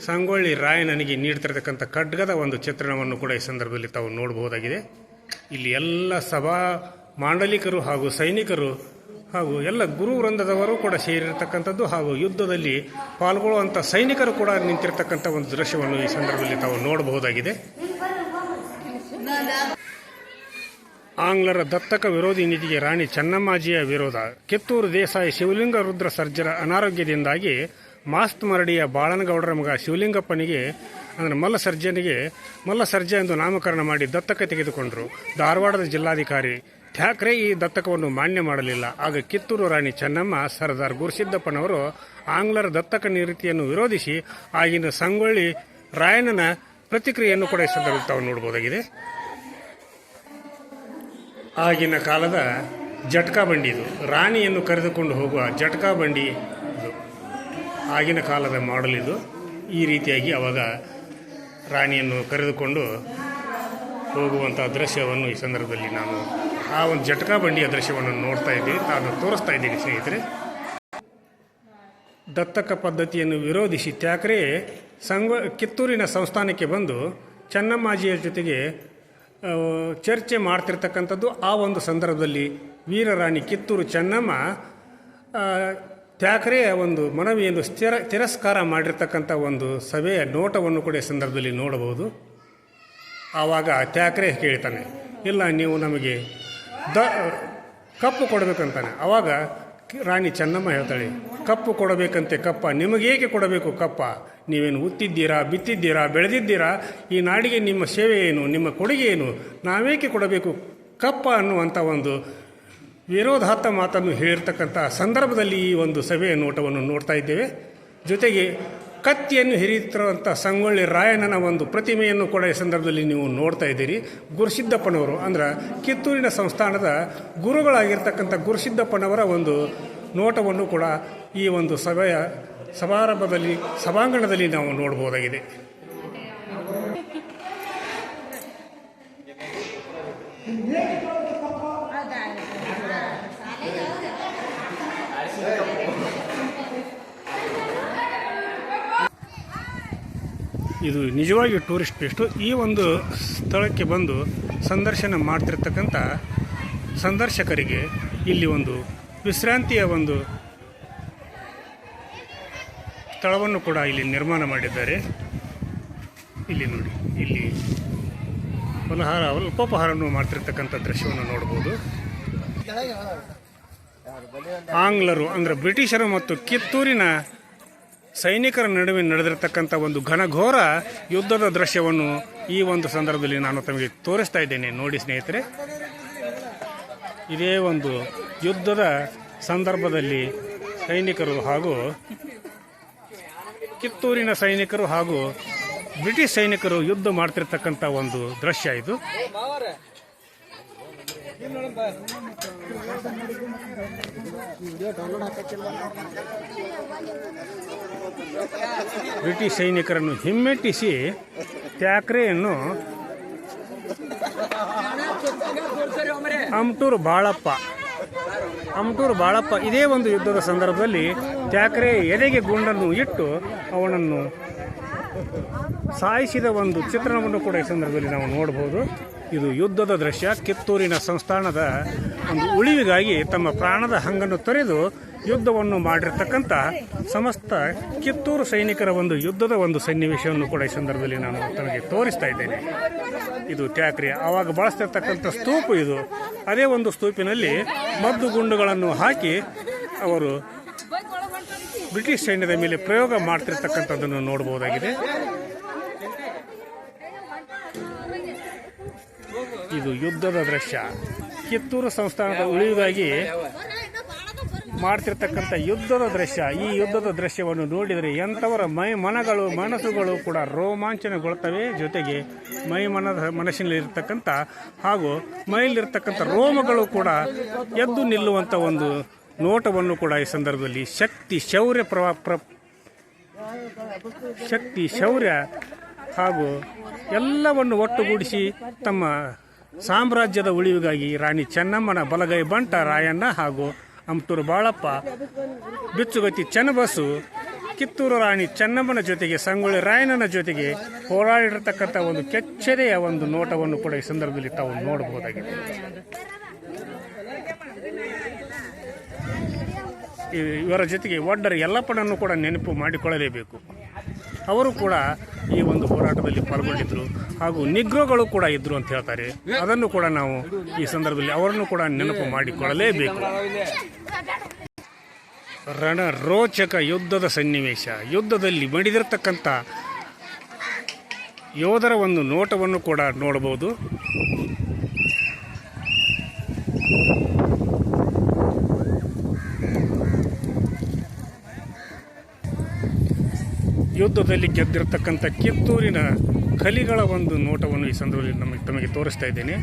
ಸಂಗೊಳ್ಳಿ ರಾಯಣ್ಣನಿಗೆ ನೀಡ್ತಿರ್ತಕ್ಕಂಥ ಖಡ್ಗದ ಒಂದು ಚಿತ್ರಣವನ್ನು ಕೂಡ ಈ ಸಂದರ್ಭದಲ್ಲಿ ತಾವು ನೋಡಬಹುದಾಗಿದೆ. ಇಲ್ಲಿ ಎಲ್ಲ ಸಭಾ ಮಾಂಡಲಿಕರು ಹಾಗೂ ಸೈನಿಕರು ಹಾಗೂ ಎಲ್ಲ ಗುರು ವೃಂದದವರು ಕೂಡ ಸೇರಿರ್ತಕ್ಕಂಥದ್ದು ಹಾಗೂ ಯುದ್ಧದಲ್ಲಿ ಪಾಲ್ಗೊಳ್ಳುವಂಥ ಸೈನಿಕರು ಕೂಡ ನಿಂತಿರ್ತಕ್ಕಂಥ ಒಂದು ದೃಶ್ಯವನ್ನು ಈ ಸಂದರ್ಭದಲ್ಲಿ ತಾವು ನೋಡಬಹುದಾಗಿದೆ. ಆಂಗ್ಲರ ದತ್ತಕ ವಿರೋಧಿ ನೀತಿಗೆ ರಾಣಿ ಚೆನ್ನಮ್ಮಾಜಿಯ ವಿರೋಧ. ಕಿತ್ತೂರು ದೇಸಾಯಿ ಶಿವಲಿಂಗ ರುದ್ರ ಸರ್ಜರ ಅನಾರೋಗ್ಯದಿಂದಾಗಿ ಮಾಸ್ತ್ ಮರಡಿಯ ಬಾಳನಗೌಡರ ಮಗ ಶಿವಲಿಂಗಪ್ಪನಿಗೆ ಅಂದರೆ ಮಲ್ಲ ಸರ್ಜ ಎಂದು ನಾಮಕರಣ ಮಾಡಿ ದತ್ತಕ ತೆಗೆದುಕೊಂಡರು. ಧಾರವಾಡದ ಜಿಲ್ಲಾಧಿಕಾರಿ ಠಾಕ್ರೆ ಈ ದತ್ತಕವನ್ನು ಮಾನ್ಯ ಮಾಡಲಿಲ್ಲ. ಆಗ ಕಿತ್ತೂರು ರಾಣಿ ಚೆನ್ನಮ್ಮ ಸರ್ದಾರ್ ಗುರುಸಿದ್ದಪ್ಪನವರು ಆಂಗ್ಲರ ದತ್ತಕ ನೀತಿಯನ್ನು ವಿರೋಧಿಸಿ ಆಗಿನ ಸಂಗೊಳ್ಳಿ ರಾಯಣ್ಣನ ಪ್ರತಿಕ್ರಿಯೆಯನ್ನು ಕೂಡ ಈ ಸಂದರ್ಭದಲ್ಲಿ ತಾವು ನೋಡಬಹುದಾಗಿದೆ. ಆಗಿನ ಕಾಲದ ಜಟ್ಕಾ ಬಂಡಿ ಇದು. ರಾಣಿಯನ್ನು ಕರೆದುಕೊಂಡು ಹೋಗುವ ಜಟ್ಕಾ ಬಂಡಿ ಇದು. ಆಗಿನ ಕಾಲದ ಮಾಡೆಲ್ ಇದು. ಈ ರೀತಿಯಾಗಿ ಅವಾಗ ರಾಣಿಯನ್ನು ಕರೆದುಕೊಂಡು ಹೋಗುವಂಥ ದೃಶ್ಯವನ್ನು ಈ ಸಂದರ್ಭದಲ್ಲಿ ನಾನು ಆ ಒಂದು ಜಟ್ಕಾ ಬಂಡಿಯ ದೃಶ್ಯವನ್ನು ನೋಡ್ತಾ ಇದ್ದೀನಿ, ನಾನು ತೋರಿಸ್ತಾ ಇದ್ದೀನಿ ಸ್ನೇಹಿತರೆ. ದತ್ತಕ ಪದ್ಧತಿಯನ್ನು ವಿರೋಧಿಸಿ ಠಾಕ್ರೆ ಕಿತ್ತೂರಿನ ಸಂಸ್ಥಾನಕ್ಕೆ ಬಂದು ಚೆನ್ನಮ್ಮಾಜಿಯ ಜೊತೆಗೆ ಚರ್ಚೆ ಮಾಡ್ತಿರ್ತಕ್ಕಂಥದ್ದು. ಆ ಒಂದು ಸಂದರ್ಭದಲ್ಲಿ ವೀರರಾಣಿ ಕಿತ್ತೂರು ಚೆನ್ನಮ್ಮ ಠಾಕ್ರೆಯ ಒಂದು ಮನವಿಯನ್ನು ತಿರಸ್ಕಾರ ಮಾಡಿರ್ತಕ್ಕಂಥ ಒಂದು ಸಭೆಯ ನೋಟವನ್ನು ಕೂಡ ಈ ಸಂದರ್ಭದಲ್ಲಿ ನೋಡಬಹುದು. ಆವಾಗ ಠಾಕ್ರೆ ಕೇಳ್ತಾನೆ, ಇಲ್ಲ ನೀವು ನಮಗೆ ಕಪ್ಪು ಕೊಡಬೇಕಂತಾನೆ. ಆವಾಗ ರಾಣಿ ಚೆನ್ನಮ್ಮ ಹೇಳ್ತಾಳೆ, ಕಪ್ಪು ಕೊಡಬೇಕಂತೆ ಕಪ್ಪ, ನಿಮಗೇಕೆ ಕೊಡಬೇಕು ಕಪ್ಪ? ನೀವೇನು ಉತ್ತಿದ್ದೀರಾ, ಬಿತ್ತಿದ್ದೀರಾ, ಬೆಳೆದಿದ್ದೀರಾ? ಈ ನಾಡಿಗೆ ನಿಮ್ಮ ಸೇವೆ ಏನು, ನಿಮ್ಮ ಕೊಡುಗೆ ಏನು? ನಾವೇಕೆ ಕೊಡಬೇಕು ಕಪ್ಪ ಅನ್ನುವಂಥ ಒಂದು ವಿರೋಧಾತ್ಮಕ ಮಾತನ್ನು ಹೇಳಿರ್ತಕ್ಕಂಥ ಸಂದರ್ಭದಲ್ಲಿ ಈ ಒಂದು ಸಭೆಯ ನೋಟವನ್ನು ನೋಡ್ತಾ ಇದ್ದೇವೆ. ಜೊತೆಗೆ ಕತ್ತಿಯನ್ನು ಹಿರಿಯುತ್ತಿರುವಂಥ ಸಂಗೊಳ್ಳಿ ರಾಯಣ್ಣನ ಒಂದು ಪ್ರತಿಮೆಯನ್ನು ಕೂಡ ಈ ಸಂದರ್ಭದಲ್ಲಿ ನೀವು ನೋಡ್ತಾ ಇದ್ದೀರಿ. ಗುರುಸಿದ್ದಪ್ಪನವರು ಅಂದ್ರೆ ಕಿತ್ತೂರಿನ ಸಂಸ್ಥಾನದ ಗುರುಗಳಾಗಿರ್ತಕ್ಕಂಥ ಗುರುಸಿದ್ದಪ್ಪನವರ ಒಂದು ನೋಟವನ್ನು ಕೂಡ ಈ ಒಂದು ಸಭಾಂಗಣದಲ್ಲಿ ನಾವು ನೋಡಬಹುದಾಗಿದೆ. ಇದು ನಿಜವಾಗಿ ಟೂರಿಸ್ಟ್ ಪ್ಲೇಸ್ಟು. ಈ ಒಂದು ಸ್ಥಳಕ್ಕೆ ಬಂದು ಸಂದರ್ಶನ ಮಾಡ್ತಿರ್ತಕ್ಕಂಥ ಸಂದರ್ಶಕರಿಗೆ ಇಲ್ಲಿ ಒಂದು ವಿಶ್ರಾಂತಿಯ ಒಂದು ಸ್ಥಳವನ್ನು ಕೂಡ ಇಲ್ಲಿ ನಿರ್ಮಾಣ ಮಾಡಿದ್ದಾರೆ. ಇಲ್ಲಿ ನೋಡಿ, ಇಲ್ಲಿ ಅಲ್ಪೋಪಹಾರವನ್ನು ಮಾಡ್ತಿರ್ತಕ್ಕಂಥ ದೃಶ್ಯವನ್ನು ನೋಡ್ಬೋದು. ಆಂಗ್ಲರು ಅಂದರೆ ಬ್ರಿಟಿಷರು ಮತ್ತು ಕಿತ್ತೂರಿನ ಸೈನಿಕರ ನಡುವೆ ನಡೆದಿರತಕ್ಕಂಥ ಒಂದು ಘನಘೋರ ಯುದ್ಧದ ದೃಶ್ಯವನ್ನು ಈ ಒಂದು ಸಂದರ್ಭದಲ್ಲಿ ನಾನು ತಮಗೆ ತೋರಿಸ್ತಾ ಇದ್ದೇನೆ. ನೋಡಿ ಸ್ನೇಹಿತರೆ, ಇದೇ ಒಂದು ಯುದ್ಧದ ಸಂದರ್ಭದಲ್ಲಿ ಸೈನಿಕರು ಹಾಗೂ ಕಿತ್ತೂರಿನ ಸೈನಿಕರು ಹಾಗೂ ಬ್ರಿಟಿಷ್ ಸೈನಿಕರು ಯುದ್ಧ ಮಾಡ್ತಿರ್ತಕ್ಕಂಥ ಒಂದು ದೃಶ್ಯ ಇದು. ಬ್ರಿಟಿಷ್ ಸೈನಿಕರನ್ನು ಹಿಮ್ಮೆಟ್ಟಿಸಿ ಠಾಕ್ರೆಯನ್ನು ಅಮಟೂರು ಬಾಳಪ್ಪ ಇದೇ ಒಂದು ಯುದ್ಧದ ಸಂದರ್ಭದಲ್ಲಿ ಠಾಕ್ರೆ ಎದೆಗೆ ಗುಂಡನ್ನು ಇಟ್ಟು ಅವನನ್ನು ಸಾಯಿಸಿದ ಒಂದು ಚಿತ್ರಣವನ್ನು ಕೂಡ ಈ ಸಂದರ್ಭದಲ್ಲಿ ನಾವು ನೋಡಬಹುದು. ಇದು ಯುದ್ಧದ ದೃಶ್ಯ. ಕಿತ್ತೂರಿನ ಸಂಸ್ಥಾನದ ಒಂದು ಉಳಿವಿಗಾಗಿ ತಮ್ಮ ಪ್ರಾಣದ ಹಂಗನ್ನು ತೊರೆದು ಯುದ್ಧವನ್ನು ಮಾಡಿರ್ತಕ್ಕಂಥ ಸಮಸ್ತ ಕಿತ್ತೂರು ಸೈನಿಕರ ಒಂದು ಯುದ್ಧದ ಒಂದು ಸನ್ನಿವೇಶವನ್ನು ಕೂಡ ಈ ಸಂದರ್ಭದಲ್ಲಿ ನಾನು ತಮಗೆ ತೋರಿಸ್ತಾ ಇದ್ದೇನೆ. ಇದು ಟ್ಯಾಕ್ರಿ ಆವಾಗ ಬಳಸ್ತಿರ್ತಕ್ಕಂಥ ಸ್ತೂಪ ಇದು. ಅದೇ ಒಂದು ಸ್ತೂಪಿನಲ್ಲಿ ಮದ್ದು ಗುಂಡುಗಳನ್ನು ಹಾಕಿ ಅವರು ಬ್ರಿಟಿಷ್ ಸೈನ್ಯದ ಮೇಲೆ ಪ್ರಯೋಗ ಮಾಡ್ತಿರ್ತಕ್ಕಂಥದ್ದನ್ನು ನೋಡಬಹುದಾಗಿದೆ. ಇದು ಯುದ್ಧದ ದೃಶ್ಯ. ಕಿತ್ತೂರು ಸಂಸ್ಥಾನದ ಉಳಿವಿಗಾಗಿ ಮಾಡ್ತಿರ್ತಕ್ಕಂಥ ಯುದ್ಧದ ದೃಶ್ಯ. ಈ ಯುದ್ಧದ ದೃಶ್ಯವನ್ನು ನೋಡಿದರೆ ಎಂಥವರ ಮನಸ್ಸುಗಳು ಕೂಡ ರೋಮಾಂಚನಗೊಳ್ತವೆ. ಜೊತೆಗೆ ಮನಸ್ಸಿನಲ್ಲಿರ್ತಕ್ಕಂಥ ಹಾಗೂ ಮೈಲಿರ್ತಕ್ಕಂಥ ರೋಮಗಳು ಕೂಡ ಎದ್ದು ನಿಲ್ಲುವಂಥ ಒಂದು ನೋಟವನ್ನು ಕೂಡ ಈ ಸಂದರ್ಭದಲ್ಲಿ ಶಕ್ತಿ ಶೌರ್ಯ ಹಾಗೂ ಎಲ್ಲವನ್ನು ಒಟ್ಟುಗೂಡಿಸಿ ತಮ್ಮ ಸಾಮ್ರಾಜ್ಯದ ಉಳಿವಿಗಾಗಿ ರಾಣಿ ಚೆನ್ನಮ್ಮನ ಬಲಗೈ ಬಂಟ ರಾಯಣ್ಣ ಹಾಗೂ ಅಮಟೂರು ಬಾಳಪ್ಪ, ಬಿಚ್ಚುಗತ್ತಿ ಚನ್ನಬಸು, ಕಿತ್ತೂರು ರಾಣಿ ಚೆನ್ನಮ್ಮನ ಜೊತೆಗೆ ಸಂಗೊಳ್ಳಿ ರಾಯಣ್ಣನ ಜೊತೆಗೆ ಹೋರಾಡಿರತಕ್ಕಂಥ ಒಂದು ಕೆಚ್ಚೆದೆಯ ಒಂದು ನೋಟವನ್ನು ಕೂಡ ಈ ಸಂದರ್ಭದಲ್ಲಿ ತಾವು ನೋಡಬಹುದಾಗಿದೆ. ಇವರ ಜೊತೆಗೆ ಒಡ್ಡರ ಯಲ್ಲಪ್ಪನನ್ನು ಕೂಡ ನೆನಪು ಮಾಡಿಕೊಳ್ಳಲೇಬೇಕು. ಅವರು ಕೂಡ ಈ ಒಂದು ಹೋರಾಟದಲ್ಲಿ ಪಾಲ್ಗೊಂಡಿದ್ದರು ಹಾಗೂ ನಿಗ್ರೋಗಳು ಕೂಡ ಇದ್ದರು ಅಂತ ಹೇಳ್ತಾರೆ. ಅದನ್ನು ಕೂಡ ನಾವು ಈ ಸಂದರ್ಭದಲ್ಲಿ ಅವರನ್ನು ಕೂಡ ನೆನಪು ಮಾಡಿಕೊಳ್ಳಲೇಬೇಕು. ರಣರೋಚಕ ಯುದ್ಧದ ಸನ್ನಿವೇಶ. ಯುದ್ಧದಲ್ಲಿ ಮಡಿದಿರತಕ್ಕಂಥ ಯೋಧರ ಒಂದು ನೋಟವನ್ನು ಕೂಡ ನೋಡಬಹುದು. ಯುದ್ಧದಲ್ಲಿ ಗೆದ್ದಿರತಕ್ಕಂಥ ಕಿತ್ತೂರಿನ ಕಲಿಗಳ ಒಂದು ನೋಟವನ್ನು ಈ ಸಂದರ್ಭದಲ್ಲಿ ತಮಗೆ ತೋರಿಸ್ತಾ ಇದ್ದೇನೆ.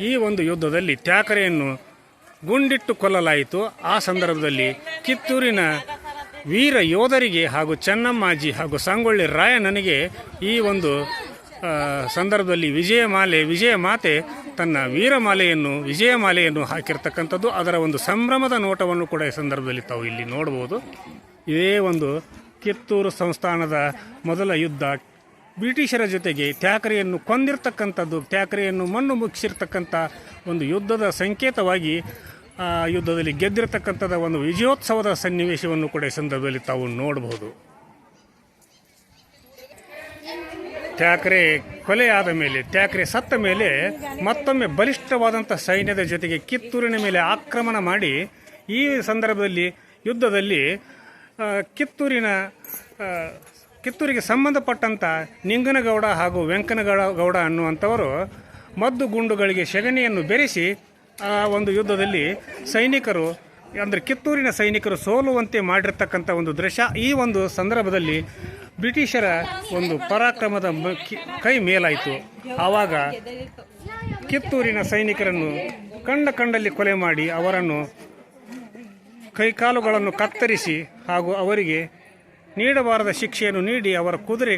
ಈ ಒಂದು ಯುದ್ಧದಲ್ಲಿ ತ್ಯಾಕರೆಯನ್ನು ಗುಂಡಿಟ್ಟು ಕೊಲ್ಲಲಾಯಿತು. ಆ ಸಂದರ್ಭದಲ್ಲಿ ಕಿತ್ತೂರಿನ ವೀರ ಯೋಧರಿಗೆ ಹಾಗೂ ಚೆನ್ನಮ್ಮಾಜಿ ಹಾಗೂ ಸಂಗೊಳ್ಳಿ ರಾಯಣ್ಣನಿಗೆ ಈ ಒಂದು ಸಂದರ್ಭದಲ್ಲಿ ವಿಜಯಮಾತೆ ತನ್ನ ವಿಜಯಮಾಲೆಯನ್ನು ಹಾಕಿರ್ತಕ್ಕಂಥದ್ದು. ಅದರ ಒಂದು ಸಂಭ್ರಮದ ನೋಟವನ್ನು ಕೂಡ ಈ ಸಂದರ್ಭದಲ್ಲಿ ತಾವು ಇಲ್ಲಿ ನೋಡಬಹುದು. ಇದೇ ಒಂದು ಕಿತ್ತೂರು ಸಂಸ್ಥಾನದ ಮೊದಲ ಯುದ್ಧ ಬ್ರಿಟಿಷರ ಜೊತೆಗೆ ತ್ಯಾಕರೆಯನ್ನು ಕೊಂದಿರ್ತಕ್ಕಂಥದ್ದು, ತ್ಯಾಕರೆಯನ್ನು ಮಣ್ಣು ಮುಗಿಸಿರ್ತಕ್ಕಂಥ ಒಂದು ಯುದ್ಧದ ಸಂಕೇತವಾಗಿ ಯುದ್ಧದಲ್ಲಿ ಗೆದ್ದಿರತಕ್ಕಂಥದ ಒಂದು ವಿಜಯೋತ್ಸವದ ಸನ್ನಿವೇಶವನ್ನು ಕೂಡ ಈ ಸಂದರ್ಭದಲ್ಲಿ ತಾವು ನೋಡಬಹುದು. ತ್ಯಾಕರೆ ಕೊಲೆಯಾದ ಮೇಲೆ, ತ್ಯಾಕರೆ ಸತ್ತ ಮೇಲೆ ಮತ್ತೊಮ್ಮೆ ಬಲಿಷ್ಠವಾದಂಥ ಸೈನ್ಯದ ಜೊತೆಗೆ ಕಿತ್ತೂರಿನ ಮೇಲೆ ಆಕ್ರಮಣ ಮಾಡಿ ಈ ಸಂದರ್ಭದಲ್ಲಿ ಯುದ್ಧದಲ್ಲಿ ಕಿತ್ತೂರಿಗೆ ಸಂಬಂಧಪಟ್ಟಂಥ ನಿಂಗನಗೌಡ ಹಾಗೂ ವೆಂಕನಗೌಡ ಅನ್ನುವಂಥವರು ಮದ್ದು ಗುಂಡುಗಳಿಗೆ ಸೆಗಣಿಯನ್ನು ಬೆರೆಸಿ ಆ ಒಂದು ಯುದ್ಧದಲ್ಲಿ ಸೈನಿಕರು ಅಂದರೆ ಕಿತ್ತೂರಿನ ಸೈನಿಕರು ಸೋಲುವಂತೆ ಮಾಡಿರ್ತಕ್ಕಂಥ ಒಂದು ದೃಶ್ಯ. ಈ ಒಂದು ಸಂದರ್ಭದಲ್ಲಿ ಬ್ರಿಟಿಷರ ಒಂದು ಪರಾಕ್ರಮದ ಕೈ ಮೇಲಾಯಿತು. ಆವಾಗ ಕಿತ್ತೂರಿನ ಸೈನಿಕರನ್ನು ಕಂಡಲ್ಲಿ ಕೊಲೆ ಮಾಡಿ ಅವರನ್ನು ಕೈಕಾಲುಗಳನ್ನು ಕತ್ತರಿಸಿ ಹಾಗೂ ಅವರಿಗೆ ನೀಡಬಾರದ ಶಿಕ್ಷೆಯನ್ನು ನೀಡಿ ಅವರ ಕುದುರೆ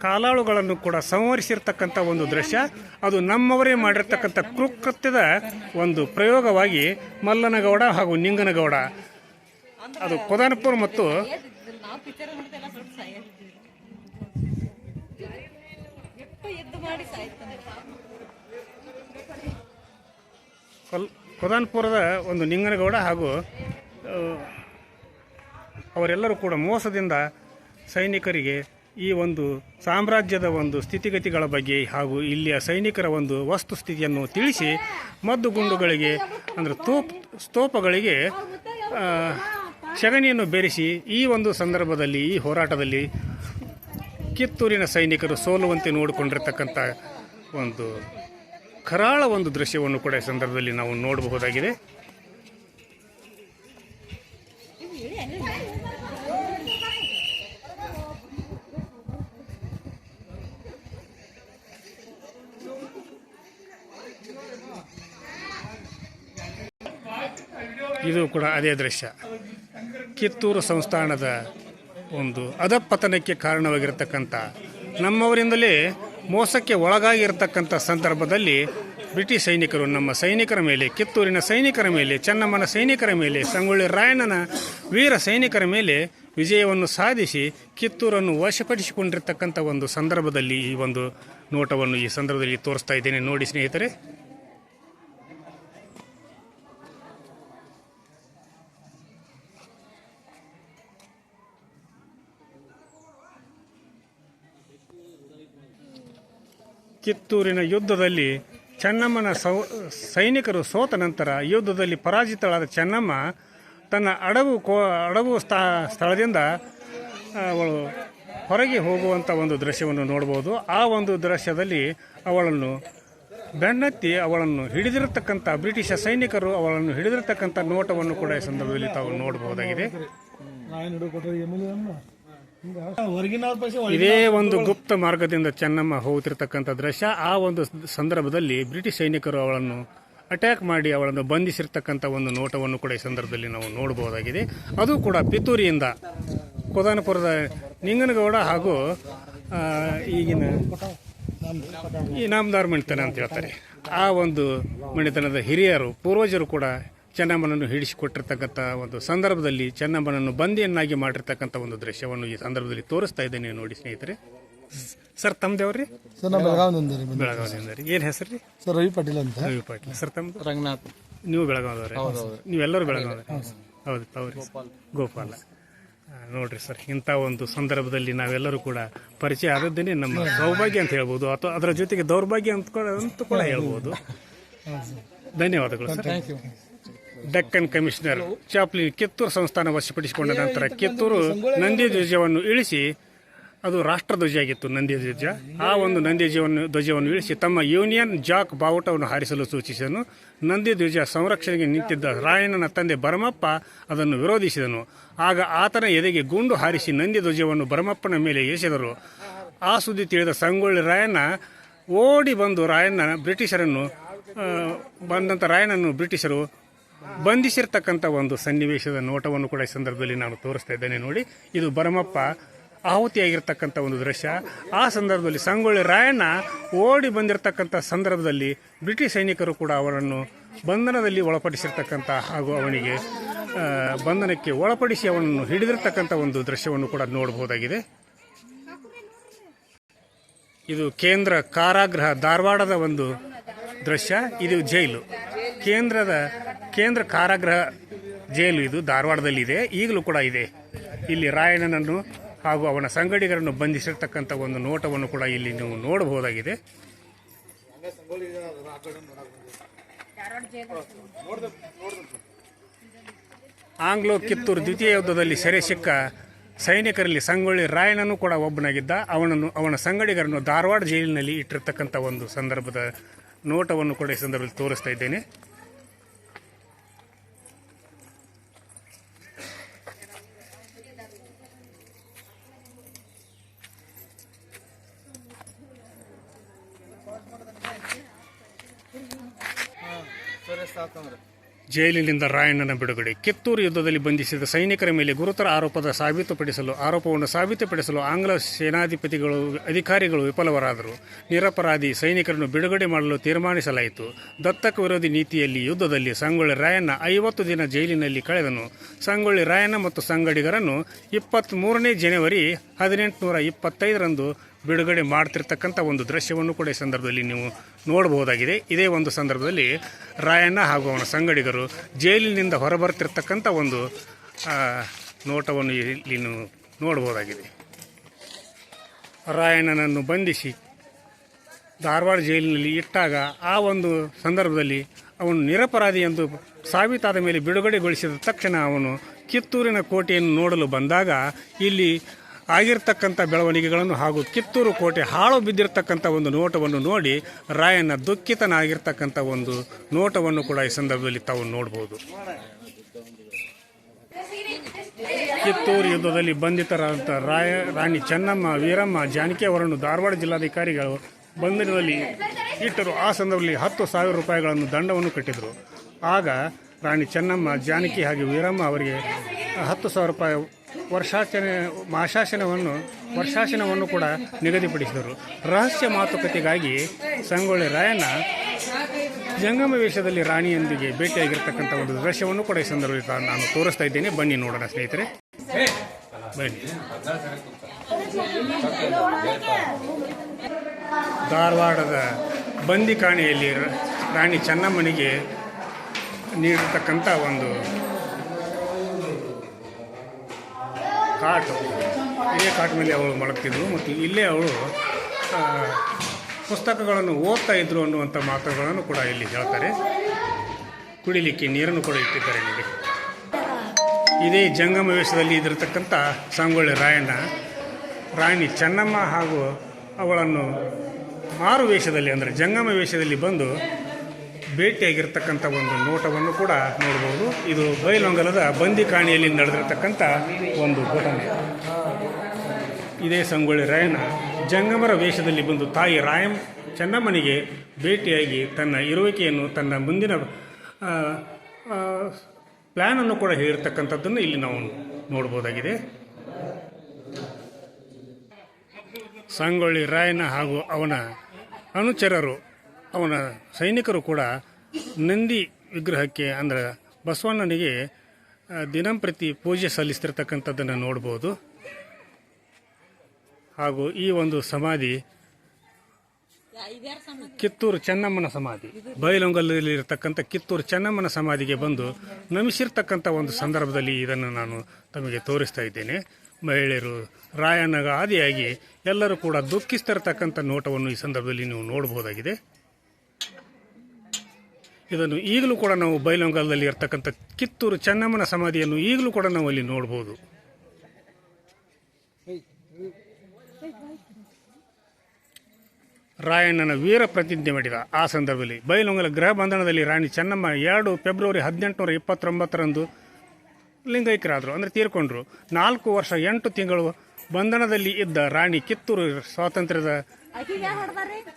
ಕಾಲಾಳುಗಳನ್ನು ಕೂಡ ಸಂಹರಿಸಿರ್ತಕ್ಕಂಥ ಒಂದು ದೃಶ್ಯ. ಅದು ನಮ್ಮವರೇ ಮಾಡಿರ್ತಕ್ಕಂಥ ಕೃತ್ಯದ ಒಂದು ಪ್ರಯೋಗವಾಗಿ ಮಲ್ಲನಗೌಡ ಹಾಗೂ ನಿಂಗನಗೌಡ, ಅದು ಕೊದಾನಪುರ ಮತ್ತು ಕೊದಾನಪುರದ ಒಂದು ನಿಂಗನಗೌಡ ಹಾಗೂ ಅವರೆಲ್ಲರೂ ಕೂಡ ಮೋಸದಿಂದ ಸೈನಿಕರಿಗೆ ಈ ಒಂದು ಸಾಮ್ರಾಜ್ಯದ ಒಂದು ಸ್ಥಿತಿಗತಿಗಳ ಬಗ್ಗೆ ಹಾಗೂ ಇಲ್ಲಿಯ ಸೈನಿಕರ ಒಂದು ವಸ್ತುಸ್ಥಿತಿಯನ್ನು ತಿಳಿಸಿ ಮದ್ದುಗುಂಡುಗಳಿಗೆ ಅಂದರೆ ಸ್ತೂಪಗಳಿಗೆ ಸೆಗಣಿಯನ್ನು ಬೆರೆಸಿ ಈ ಒಂದು ಸಂದರ್ಭದಲ್ಲಿ ಈ ಹೋರಾಟದಲ್ಲಿ ಕಿತ್ತೂರಿನ ಸೈನಿಕರು ಸೋಲುವಂತೆ ನೋಡಿಕೊಂಡಿರ್ತಕ್ಕಂಥ ಒಂದು ಕರಾಳ ಒಂದು ದೃಶ್ಯವನ್ನು ಕೂಡ ಈ ಸಂದರ್ಭದಲ್ಲಿ ನಾವು ನೋಡಬಹುದಾಗಿದೆ. ಇದು ಕೂಡ ಅದೇ ದೃಶ್ಯ. ಕಿತ್ತೂರು ಸಂಸ್ಥಾನದ ಒಂದು ಅಧಪತನಕ್ಕೆ ಕಾರಣವಾಗಿರತಕ್ಕಂಥ ನಮ್ಮವರಿಂದಲೇ ಮೋಸಕ್ಕೆ ಒಳಗಾಗಿರ್ತಕ್ಕಂಥ ಸಂದರ್ಭದಲ್ಲಿ ಬ್ರಿಟಿಷ್ ಸೈನಿಕರು ನಮ್ಮ ಸೈನಿಕರ ಮೇಲೆ, ಕಿತ್ತೂರಿನ ಸೈನಿಕರ ಮೇಲೆ, ಚೆನ್ನಮ್ಮನ ಸೈನಿಕರ ಮೇಲೆ, ಸಂಗೊಳ್ಳಿ ರಾಯಣ್ಣನ ವೀರ ಸೈನಿಕರ ಮೇಲೆ ವಿಜಯವನ್ನು ಸಾಧಿಸಿ ಕಿತ್ತೂರನ್ನು ವಶಪಡಿಸಿಕೊಂಡಿರ್ತಕ್ಕಂಥ ಒಂದು ಸಂದರ್ಭದಲ್ಲಿ ಈ ಒಂದು ನೋಟವನ್ನು ಈ ಸಂದರ್ಭದಲ್ಲಿ ತೋರಿಸ್ತಾ ಇದ್ದೇನೆ. ನೋಡಿ ಸ್ನೇಹಿತರೆ, ಕಿತ್ತೂರಿನ ಯುದ್ಧದಲ್ಲಿ ಚೆನ್ನಮ್ಮನ ಸೈನಿಕರು ಸೋತ ನಂತರ ಯುದ್ಧದಲ್ಲಿ ಪರಾಜಿತಳಾದ ಚೆನ್ನಮ್ಮ ತನ್ನ ಅಡವು ಸ್ಥಳದಿಂದ ಅವಳು ಹೊರಗೆ ಹೋಗುವಂಥ ಒಂದು ದೃಶ್ಯವನ್ನು ನೋಡ್ಬೋದು. ಆ ಒಂದು ದೃಶ್ಯದಲ್ಲಿ ಅವಳನ್ನು ಬೆನ್ನತ್ತಿ ಅವಳನ್ನು ಹಿಡಿದಿರತಕ್ಕಂಥ ಬ್ರಿಟಿಷ್ ಸೈನಿಕರು ಅವಳನ್ನು ಹಿಡಿದಿರತಕ್ಕಂಥ ನೋಟವನ್ನು ಕೂಡ ಈ ಸಂದರ್ಭದಲ್ಲಿ ತಾವು ನೋಡಬಹುದಾಗಿದೆ. ಇದೇ ಒಂದು ಗುಪ್ತ ಮಾರ್ಗದಿಂದ ಚೆನ್ನಮ್ಮ ಹೋಗುತ್ತಿರತಕ್ಕಂಥ ದೃಶ್ಯ. ಆ ಒಂದು ಸಂದರ್ಭದಲ್ಲಿ ಬ್ರಿಟಿಷ್ ಸೈನಿಕರು ಅವಳನ್ನು ಅಟ್ಯಾಕ್ ಮಾಡಿ ಅವಳನ್ನು ಬಂಧಿಸಿರ್ತಕ್ಕಂಥ ಒಂದು ನೋಟವನ್ನು ಕೂಡ ಈ ಸಂದರ್ಭದಲ್ಲಿ ನಾವು ನೋಡಬಹುದಾಗಿದೆ. ಅದು ಕೂಡ ಪಿತೂರಿಯಿಂದ ಕೋದಾನಪುರದ ನಿಂಗನಗೌಡ ಹಾಗೂ ಈಗಿನ ಈ ನಾಮದಾರ್ ಮಣಿತನ ಅಂತ ಹೇಳ್ತಾರೆ, ಆ ಒಂದು ಮಣಿತನದ ಹಿರಿಯರು ಪೂರ್ವಜರು ಕೂಡ ಚೆನ್ನಮ್ಮನನ್ನು ಹಿಡಿಸಿಕೊಟ್ಟಿರ್ತಕ್ಕಂಥ ಒಂದು ಸಂದರ್ಭದಲ್ಲಿ ಚೆನ್ನಮ್ಮನನ್ನು ಬಂದಿಯನ್ನಾಗಿ ಮಾಡಿರ್ತಕ್ಕಂಥ ಒಂದು ದೃಶ್ಯವನ್ನು ಈ ಸಂದರ್ಭದಲ್ಲಿ ತೋರಿಸ್ತಾ ಇದ್ದೇನೆ ನೋಡಿ ಸ್ನೇಹಿತರೆ. ಸರ್ ತಮ್ಮದೇವ್ರಿ? ಸರ್ ನಾವು ಬೆಳಗಾವಿಯಿಂದ ರೀ. ಏನು ಹೆಸರು ರೀ? ಸರ್ ರವಿ ಪಾಟೀಲ್ ಅಂತ. ರವಿ ಪಾಟೀಲ್. ಸರ್ ತಮ್ಮದು? ರಂಗನಾಥ್. ನೀವು ಬೆಳಗಾವದವ್ರೆ? ನೀವೆಲ್ಲರೂ ಬೆಳಗಾವದವ್ರೆ? ಹೌದು. ಅವ್ರಿ ಗೋಪಾಲ. ನೋಡ್ರಿ ಸರ್, ಇಂಥ ಒಂದು ಸಂದರ್ಭದಲ್ಲಿ ನಾವೆಲ್ಲರೂ ಕೂಡ ಪರಿಚಯ ಆದದ್ದೇನೆ ನಮ್ಮ ಸೌಭಾಗ್ಯ ಅಂತ ಹೇಳ್ಬೋದು, ಅಥವಾ ಅದರ ಜೊತೆಗೆ ದೌರ್ಭಾಗ್ಯ ಅಂತ ಕೂಡ ಹೇಳ್ಬೋದು. ಧನ್ಯವಾದಗಳು sir. Deccan commissioner Chaplin Kittur ಸಂಸ್ಥಾನ ವಶಪಡಿಸಿಕೊಂಡ ನಂತರ ಕಿತ್ತೂರು ನಂದಿ ಧ್ವಜವನ್ನು ಇಳಿಸಿ, ಅದು ರಾಷ್ಟ್ರಧ್ವಜ ಆಗಿತ್ತು ನಂದಿ ಧ್ವಜ, ಆ ಒಂದು ನಂದಿ ಧ್ವಜವನ್ನು ಇಳಿಸಿ ತಮ್ಮ ಯೂನಿಯನ್ ಜಾಕ್ ಬಾವುಟವನ್ನು ಹಾರಿಸಲು ಸೂಚಿಸಿದನು. ನಂದಿ ಧ್ವಜ ಸಂರಕ್ಷಣೆಗೆ ನಿಂತಿದ್ದ ರಾಯಣ್ಣನ ತಂದೆ ಭರಮಪ್ಪ ಅದನ್ನು ವಿರೋಧಿಸಿದನು. ಆಗ ಆತನ ಎದೆಗೆ ಗುಂಡು ಹಾರಿಸಿ ನಂದಿ ಧ್ವಜವನ್ನು ಭರಮಪ್ಪನ ಮೇಲೆ ಎಸೆದರು. ಆ ಸುದ್ದಿ ತಿಳಿದ ಸಂಗೊಳ್ಳಿ ರಾಯಣ್ಣ ಓಡಿ ಬಂದು ರಾಯಣ್ಣನನ್ನು ಬ್ರಿಟಿಷರು ಬಂಧಿಸಿರ್ತಕ್ಕಂಥ ಒಂದು ಸನ್ನಿವೇಶದ ನೋಟವನ್ನು ಕೂಡ ಈ ಸಂದರ್ಭದಲ್ಲಿ ನಾನು ತೋರಿಸ್ತಾ ಇದ್ದೇನೆ ನೋಡಿ. ಇದು ಭರಮಪ್ಪ ಆಹುತಿಯಾಗಿರ್ತಕ್ಕಂಥ ಒಂದು ದೃಶ್ಯ. ಆ ಸಂದರ್ಭದಲ್ಲಿ ಸಂಗೊಳ್ಳಿ ರಾಯಣ್ಣ ಓಡಿ ಬಂದಿರತಕ್ಕಂಥ ಸಂದರ್ಭದಲ್ಲಿ ಬ್ರಿಟಿಷ್ ಸೈನಿಕರು ಕೂಡ ಅವರನ್ನು ಬಂಧನದಲ್ಲಿ ಒಳಪಡಿಸಿರ್ತಕ್ಕಂಥ ಹಾಗೂ ಅವನಿಗೆ ಬಂಧನಕ್ಕೆ ಒಳಪಡಿಸಿ ಅವನನ್ನು ಹಿಡಿದಿರ್ತಕ್ಕಂಥ ಒಂದು ದೃಶ್ಯವನ್ನು ಕೂಡ ನೋಡಬಹುದಾಗಿದೆ. ಇದು ಕೇಂದ್ರ ಕಾರಾಗೃಹ ಧಾರವಾಡದ ಒಂದು ದೃಶ್ಯ. ಇದು ಜೈಲು, ಕೇಂದ್ರ ಕಾರಾಗೃಹ ಜೈಲು ಇದು ಧಾರವಾಡದಲ್ಲಿದೆ, ಈಗಲೂ ಕೂಡ ಇದೆ. ಇಲ್ಲಿ ರಾಯಣ್ಣನನ್ನು ಹಾಗೂ ಅವನ ಸಂಗಡಿಗರನ್ನು ಬಂಧಿಸಿರ್ತಕ್ಕಂಥ ಒಂದು ನೋಟವನ್ನು ಕೂಡ ಇಲ್ಲಿ ನೀವು ನೋಡಬಹುದಾಗಿದೆ. ಆಂಗ್ಲೋ ಕಿತ್ತೂರು ದ್ವಿತೀಯ ಯುದ್ಧದಲ್ಲಿ ಸೆರೆ ಸಿಕ್ಕ ಸೈನಿಕರಲ್ಲಿ ಸಂಗೊಳ್ಳಿ ರಾಯಣ್ಣನೂ ಕೂಡ ಒಬ್ಬನಾಗಿದ್ದ. ಅವನ ಸಂಗಡಿಗರನ್ನು ಧಾರವಾಡ ಜೈಲಿನಲ್ಲಿ ಇಟ್ಟಿರ್ತಕ್ಕಂಥ ಒಂದು ಸಂದರ್ಭದ ನೋಟವನ್ನು ಕೂಡ ಈ ಸಂದರ್ಭದಲ್ಲಿ ತೋರಿಸ್ತಾ ಇದ್ದೇನೆ. ಜೈಲಿನಿಂದ ರಾಯಣ್ಣನ ಬಿಡುಗಡೆ. ಕಿತ್ತೂರು ಯುದ್ಧದಲ್ಲಿ ಬಂಧಿಸಿದ ಸೈನಿಕರ ಮೇಲೆ ಗುರುತರ ಆರೋಪವನ್ನು ಸಾಬೀತುಪಡಿಸಲು ಆಂಗ್ಲ ಸೇನಾಧಿಪತಿಗಳು ಅಧಿಕಾರಿಗಳು ವಿಫಲರಾದರು. ನಿರಪರಾಧಿ ಸೈನಿಕರನ್ನು ಬಿಡುಗಡೆ ಮಾಡಲು ತೀರ್ಮಾನಿಸಲಾಯಿತು. ದತ್ತಕ ವಿರೋಧಿ ನೀತಿಯಲ್ಲಿ ಯುದ್ಧದಲ್ಲಿ ಸಂಗೊಳ್ಳಿ ರಾಯಣ್ಣ 50 ದಿನ ಜೈಲಿನಲ್ಲಿ ಕಳೆದನು. ಸಂಗೊಳ್ಳಿ ರಾಯಣ್ಣ ಮತ್ತು ಸಂಗಡಿಗರನ್ನು 23ನೇ ಜನವರಿ 1825ರಂದು ಬಿಡುಗಡೆ ಮಾಡ್ತಿರ್ತಕ್ಕಂಥ ಒಂದು ದೃಶ್ಯವನ್ನು ಕೂಡ ಈ ಸಂದರ್ಭದಲ್ಲಿ ನೀವು ನೋಡಬಹುದಾಗಿದೆ. ಇದೇ ಒಂದು ಸಂದರ್ಭದಲ್ಲಿ ರಾಯಣ್ಣ ಹಾಗೂ ಅವನ ಸಂಗಡಿಗರು ಜೈಲಿನಿಂದ ಹೊರಬರ್ತಿರ್ತಕ್ಕಂಥ ಒಂದು ನೋಟವನ್ನು ಇಲ್ಲಿ ನೋಡಬಹುದಾಗಿದೆ. ರಾಯಣ್ಣನನ್ನು ಬಂಧಿಸಿ ಧಾರವಾಡ ಜೈಲಿನಲ್ಲಿ ಇಟ್ಟಾಗ ಆ ಒಂದು ಸಂದರ್ಭದಲ್ಲಿ ಅವನು ನಿರಪರಾಧಿ ಎಂದು ಸಾಬೀತಾದ ಮೇಲೆ ಬಿಡುಗಡೆಗೊಳಿಸಿದ ತಕ್ಷಣ ಅವನು ಕಿತ್ತೂರಿನ ಕೋಟೆಯನ್ನು ನೋಡಲು ಬಂದಾಗ ಇಲ್ಲಿ ಆಗಿರ್ತಕ್ಕಂಥ ಬೆಳವಣಿಗೆಗಳನ್ನು ಹಾಗೂ ಕಿತ್ತೂರು ಕೋಟೆ ಹಾಳು ಬಿದ್ದಿರತಕ್ಕಂಥ ಒಂದು ನೋಟವನ್ನು ನೋಡಿ ರಾಯಣ್ಣ ದುಃಖಿತನಾಗಿರ್ತಕ್ಕಂಥ ಒಂದು ನೋಟವನ್ನು ಕೂಡ ಈ ಸಂದರ್ಭದಲ್ಲಿ ತಾವು ನೋಡಬಹುದು. ಕಿತ್ತೂರು ಯುದ್ಧದಲ್ಲಿ ಬಂಧಿತರಾದಂಥ ರಾಣಿ ಚೆನ್ನಮ್ಮ, ವೀರಮ್ಮ, ಜಾನಕಿ ಅವರನ್ನು ಧಾರವಾಡ ಜಿಲ್ಲಾಧಿಕಾರಿಗಳು ಬಂಧನದಲ್ಲಿ ಇಟ್ಟರು. ಆ ಸಂದರ್ಭದಲ್ಲಿ 10,000 ರೂಪಾಯಿಗಳನ್ನು ದಂಡವನ್ನು ಕಟ್ಟಿದರು. ಆಗ ರಾಣಿ ಚೆನ್ನಮ್ಮ, ಜಾನಕಿ ಹಾಗೂ ವೀರಮ್ಮ ಅವರಿಗೆ 10,000 ರೂಪಾಯಿ ವರ್ಷಾಸನವನ್ನು ಕೂಡ ನಿಗದಿಪಡಿಸಿದರು. ರಹಸ್ಯ ಮಾತುಕತೆಗಾಗಿ ಸಂಗೊಳ್ಳಿ ರಾಯಣ್ಣ ಜಂಗಮ ವೇಷದಲ್ಲಿ ರಾಣಿಯೊಂದಿಗೆ ಭೇಟಿಯಾಗಿರ್ತಕ್ಕಂಥ ಒಂದು ದೃಶ್ಯವನ್ನು ಕೂಡ ಈ ಸಂದರ್ಭದಲ್ಲಿ ನಾನು ತೋರಿಸ್ತಾ ಇದ್ದೇನೆ. ಬನ್ನಿ ನೋಡೋಣ ಸ್ನೇಹಿತರೆ, ಬನ್ನಿ. ಧಾರವಾಡದ ಬಂದಿಖಾನೆಯಲ್ಲಿ ರಾಣಿ ಚೆನ್ನಮ್ಮನಿಗೆ ನೀಡಿರ್ತಕ್ಕಂಥ ಒಂದು ಕಾಟು, ಇದೇ ಕಾಟ್ ಮೇಲೆ ಅವಳು ಮಲಗ್ತಿದ್ಳು ಮತ್ತು ಇಲ್ಲೇ ಅವಳು ಪುಸ್ತಕಗಳನ್ನು ಓದ್ತಾ ಇದ್ರು ಅನ್ನುವಂಥ ಮಾತುಗಳನ್ನು ಕೂಡ ಇಲ್ಲಿ ಹೇಳ್ತಾರೆ. ಕುಡಿಲಿಕ್ಕೆ ನೀರನ್ನು ಕೂಡ ಇಟ್ಟಿದ್ದಾರೆ ನೋಡಿ. ಇದೇ ಜಂಗಮ ವೇಷದಲ್ಲಿ ಇದಿರತಕ್ಕಂಥ ಸಂಗೊಳ್ಳಿ ರಾಯಣ್ಣ ರಾಣಿ ಚೆನ್ನಮ್ಮ ಹಾಗೂ ಅವಳನ್ನು ಮಾರು ವೇಷದಲ್ಲಿ ಅಂದರೆ ಜಂಗಮ ವೇಷದಲ್ಲಿ ಬಂದು ಭೇಟಿಯಾಗಿರ್ತಕ್ಕಂಥ ಒಂದು ನೋಟವನ್ನು ಕೂಡ ನೋಡ್ಬೋದು. ಇದು ಬೈಲೊಂಗಲದ ಬಂದಿಖಾನೆಯಲ್ಲಿ ನಡೆದಿರತಕ್ಕಂಥ ಒಂದು ಘಟನೆ. ಇದೇ ಸಂಗೊಳ್ಳಿ ರಾಯಣ್ಣ ಜಂಗಮರ ವೇಷದಲ್ಲಿ ಬಂದು ತಾಯಿ ರಾಯಂ ಚೆನ್ನಮ್ಮನಿಗೆ ಭೇಟಿಯಾಗಿ ತನ್ನ ಇರುವಿಕೆಯನ್ನು ತನ್ನ ಮುಂದಿನ ಪ್ಲ್ಯಾನನ್ನು ಕೂಡ ಹೇಳಿರ್ತಕ್ಕಂಥದ್ದನ್ನು ಇಲ್ಲಿ ನಾವು ನೋಡ್ಬೋದಾಗಿದೆ. ಸಂಗೊಳ್ಳಿ ರಾಯಣ್ಣ ಹಾಗೂ ಅವನ ಅನುಚರರು ಅವನ ಸೈನಿಕರು ಕೂಡ ನಂದಿ ವಿಗ್ರಹಕ್ಕೆ ಅಂದರೆ ಬಸವಣ್ಣನಿಗೆ ದಿನಂಪ್ರತಿ ಪೂಜೆ ಸಲ್ಲಿಸ್ತಿರ್ತಕ್ಕಂಥದ್ದನ್ನು ನೋಡ್ಬೋದು. ಹಾಗೂ ಈ ಒಂದು ಸಮಾಧಿ ಕಿತ್ತೂರು ಚೆನ್ನಮ್ಮನ ಸಮಾಧಿ, ಬೈಲೊಂಗಲದಲ್ಲಿ ಇರತಕ್ಕಂಥ ಕಿತ್ತೂರು ಚೆನ್ನಮ್ಮನ ಸಮಾಧಿಗೆ ಬಂದು ನಮಿಸಿರ್ತಕ್ಕಂಥ ಒಂದು ಸಂದರ್ಭದಲ್ಲಿ ಇದನ್ನು ನಾನು ತಮಗೆ ತೋರಿಸ್ತಾ ಇದ್ದೇನೆ. ಮಹಿಳೆಯರು ರಾಯಣ್ಣಗ ಆದಿಯಾಗಿ ಎಲ್ಲರೂ ಕೂಡ ದುಃಖಿಸ್ತಿರತಕ್ಕಂಥ ನೋಟವನ್ನು ಈ ಸಂದರ್ಭದಲ್ಲಿ ನೀವು ನೋಡಬಹುದಾಗಿದೆ. ಇದನ್ನು ಈಗಲೂ ಕೂಡ ನಾವು ಬೈಲೊಂಗಲದಲ್ಲಿ ಇರತಕ್ಕಂಥ ಕಿತ್ತೂರು ಚೆನ್ನಮ್ಮನ ಸಮಾಧಿಯನ್ನು ಈಗಲೂ ಕೂಡ ನಾವು ಅಲ್ಲಿ ನೋಡಬಹುದು. ರಾಯಣ್ಣನ ವೀರ ಪ್ರತಿಜ್ಞೆ ಮಾಡಿದ ಆ ಸಂದರ್ಭದಲ್ಲಿ ಬೈಲೊಂಗಲ ಗೃಹ ಬಂಧನದಲ್ಲಿ ರಾಣಿ ಚೆನ್ನಮ್ಮ 2 ಫೆಬ್ರವರಿ 1829 ಲಿಂಗೈಕ್ಯರಾದರು, ಅಂದರೆ ತೀರ್ಕೊಂಡ್ರು. 4 ವರ್ಷ 8 ತಿಂಗಳು ಬಂಧನದಲ್ಲಿ ಇದ್ದ ರಾಣಿ ಕಿತ್ತೂರು ಸ್ವಾತಂತ್ರ್ಯದ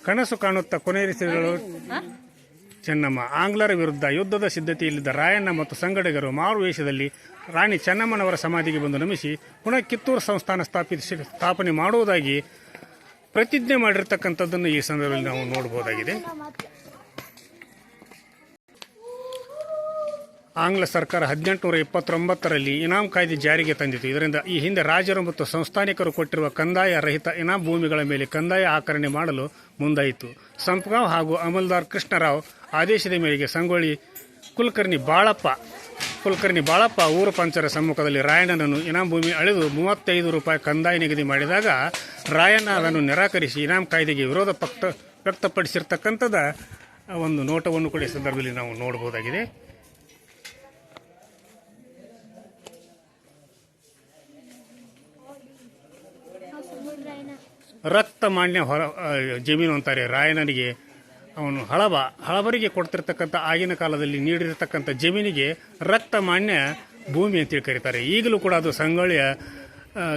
ಕನಸು ಕಾಣುತ್ತಾ ಕೊನೆಯಿಸಿದಳು ಚೆನ್ನಮ್ಮ. ಆಂಗ್ಲರ ವಿರುದ್ಧ ಯುದ್ಧದ ಸಿದ್ಧತೆಯಲ್ಲಿದ್ದ ರಾಯಣ್ಣ ಮತ್ತು ಸಂಗಡಿಗರು ಮಾರು ವೇಷದಲ್ಲಿ ರಾಣಿ ಚೆನ್ನಮ್ಮನವರ ಸಮಾಧಿಗೆ ಬಂದು ನಮಿಸಿ ಪುನಃ ಕಿತ್ತೂರು ಸಂಸ್ಥಾನ ಸ್ಥಾಪನೆ ಮಾಡುವುದಾಗಿ ಪ್ರತಿಜ್ಞೆ ಮಾಡಿರ್ತಕ್ಕಂಥದ್ದನ್ನು ಈ ಸಂದರ್ಭದಲ್ಲಿ ನಾವು ನೋಡಬಹುದಾಗಿದೆ. ಆಂಗ್ಲ ಸರ್ಕಾರ 1829ರಲ್ಲಿ ಇನಾಮ್ ಕಾಯ್ದೆ ಜಾರಿಗೆ ತಂದಿತು. ಇದರಿಂದ ಈ ಹಿಂದೆ ರಾಜರು ಮತ್ತು ಸಂಸ್ಥಾನಿಕರು ಕೊಟ್ಟಿರುವ ಕಂದಾಯ ರಹಿತ ಇನಾಮ್ ಭೂಮಿಗಳ ಮೇಲೆ ಕಂದಾಯ ಆಕರಣೆ ಮಾಡಲು ಮುಂದಾಯಿತು. ಸಂಪಗಾಂವ್ ಹಾಗೂ ಅಮಲ್ದಾರ್ ಕೃಷ್ಣರಾವ್ ಆದೇಶದ ಮೇರೆಗೆ ಸಂಗೊಳ್ಳಿ ಕುಲಕರ್ಣಿ ಬಾಳಪ್ಪ ಊರು ಪಂಚರ ಸಮ್ಮುಖದಲ್ಲಿ ರಾಯಣ್ಣನನ್ನು ಇನಾಮ್ ಭೂಮಿ ಅಳೆದು 35 ರೂಪಾಯಿ ಕಂದಾಯ ನಿಗದಿ ಮಾಡಿದಾಗ ರಾಯಣ್ಣ ಅದನ್ನು ನಿರಾಕರಿಸಿ ಇನಾಮ್ ಕಾಯ್ದೆಗೆ ವಿರೋಧ ವ್ಯಕ್ತಪಡಿಸಿರ್ತಕ್ಕಂಥದ ಒಂದು ನೋಟವನ್ನು ಕೂಡ ಈ ಸಂದರ್ಭದಲ್ಲಿ ನಾವು ನೋಡಬಹುದಾಗಿದೆ. ರಕ್ತ ಮಾನ್ಯ ಜಮೀನು ಅಂತಾರೆ ರಾಯಣ್ಣನಿಗೆ. ಅವನು ಹಳಬರಿಗೆ ಕೊಡ್ತಿರ್ತಕ್ಕಂಥ ಆಗಿನ ಕಾಲದಲ್ಲಿ ನೀಡಿರತಕ್ಕಂಥ ಜಮೀನಿಗೆ ರಕ್ತ ಮಾನ್ಯ ಭೂಮಿ ಅಂತೇಳಿ ಕರೀತಾರೆ. ಈಗಲೂ ಕೂಡ ಅದು ಸಂಗೊಳ್ಳಿಯ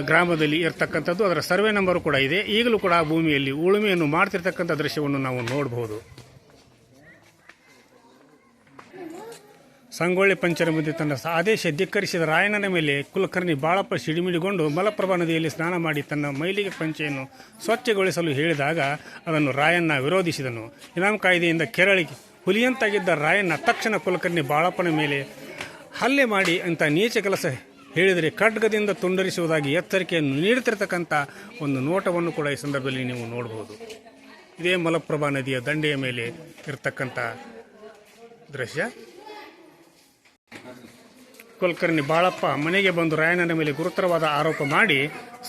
ಗ್ರಾಮದಲ್ಲಿ ಇರತಕ್ಕಂಥದ್ದು, ಅದರ ಸರ್ವೆ ನಂಬರು ಕೂಡ ಇದೆ. ಈಗಲೂ ಕೂಡ ಆ ಭೂಮಿಯಲ್ಲಿ ಉಳುಮೆಯನ್ನು ಮಾಡ್ತಿರ್ತಕ್ಕಂಥ ದೃಶ್ಯವನ್ನು ನಾವು ನೋಡಬಹುದು. ಸಂಗೊಳ್ಳಿ ಪಂಚರ ಮುಂದೆ ತನ್ನ ಆದೇಶ ಧಿಕ್ಕರಿಸಿದ ರಾಯಣ್ಣನ ಮೇಲೆ ಕುಲಕರ್ಣಿ ಬಾಳಪ್ಪ ಸಿಡಿಮಿಡಿಗೊಂಡು ಮಲಪ್ರಭಾ ನದಿಯಲ್ಲಿ ಸ್ನಾನ ಮಾಡಿ ತನ್ನ ಮೈಲಿಗೆ ಪಂಚೆಯನ್ನು ಸ್ವಚ್ಛಗೊಳಿಸಲು ಹೇಳಿದಾಗ ಅದನ್ನು ರಾಯಣ್ಣ ವಿರೋಧಿಸಿದನು. ಇನಾಮ್ ಕಾಯ್ದೆಯಿಂದ ಕೆರಳಿ ಹುಲಿಯಂತಾಗಿದ್ದ ರಾಯಣ್ಣ ತಕ್ಷಣ ಕುಲಕರ್ಣಿ ಬಾಳಪ್ಪನ ಮೇಲೆ ಹಲ್ಲೆ ಮಾಡಿ ಅಂತ ನೀಚ ಕೆಲಸ ಹೇಳಿದರೆ ಖಡ್ಗದಿಂದ ತುಂಡರಿಸುವುದಾಗಿ ಎಚ್ಚರಿಕೆಯನ್ನು ನೀಡುತ್ತಿರತಕ್ಕಂಥ ಒಂದು ನೋಟವನ್ನು ಕೂಡ ಈ ಸಂದರ್ಭದಲ್ಲಿ ನೀವು ನೋಡಬಹುದು. ಇದೇ ಮಲಪ್ರಭಾ ನದಿಯ ದಂಡೆಯ ಮೇಲೆ ಇರತಕ್ಕಂಥ ದೃಶ್ಯ. ಕುಲಕರ್ಣಿ ಬಾಳಪ್ಪ ಮನೆಗೆ ಬಂದು ರಾಯಣ್ಣನ ಮೇಲೆ ಗುರುತರವಾದ ಆರೋಪ ಮಾಡಿ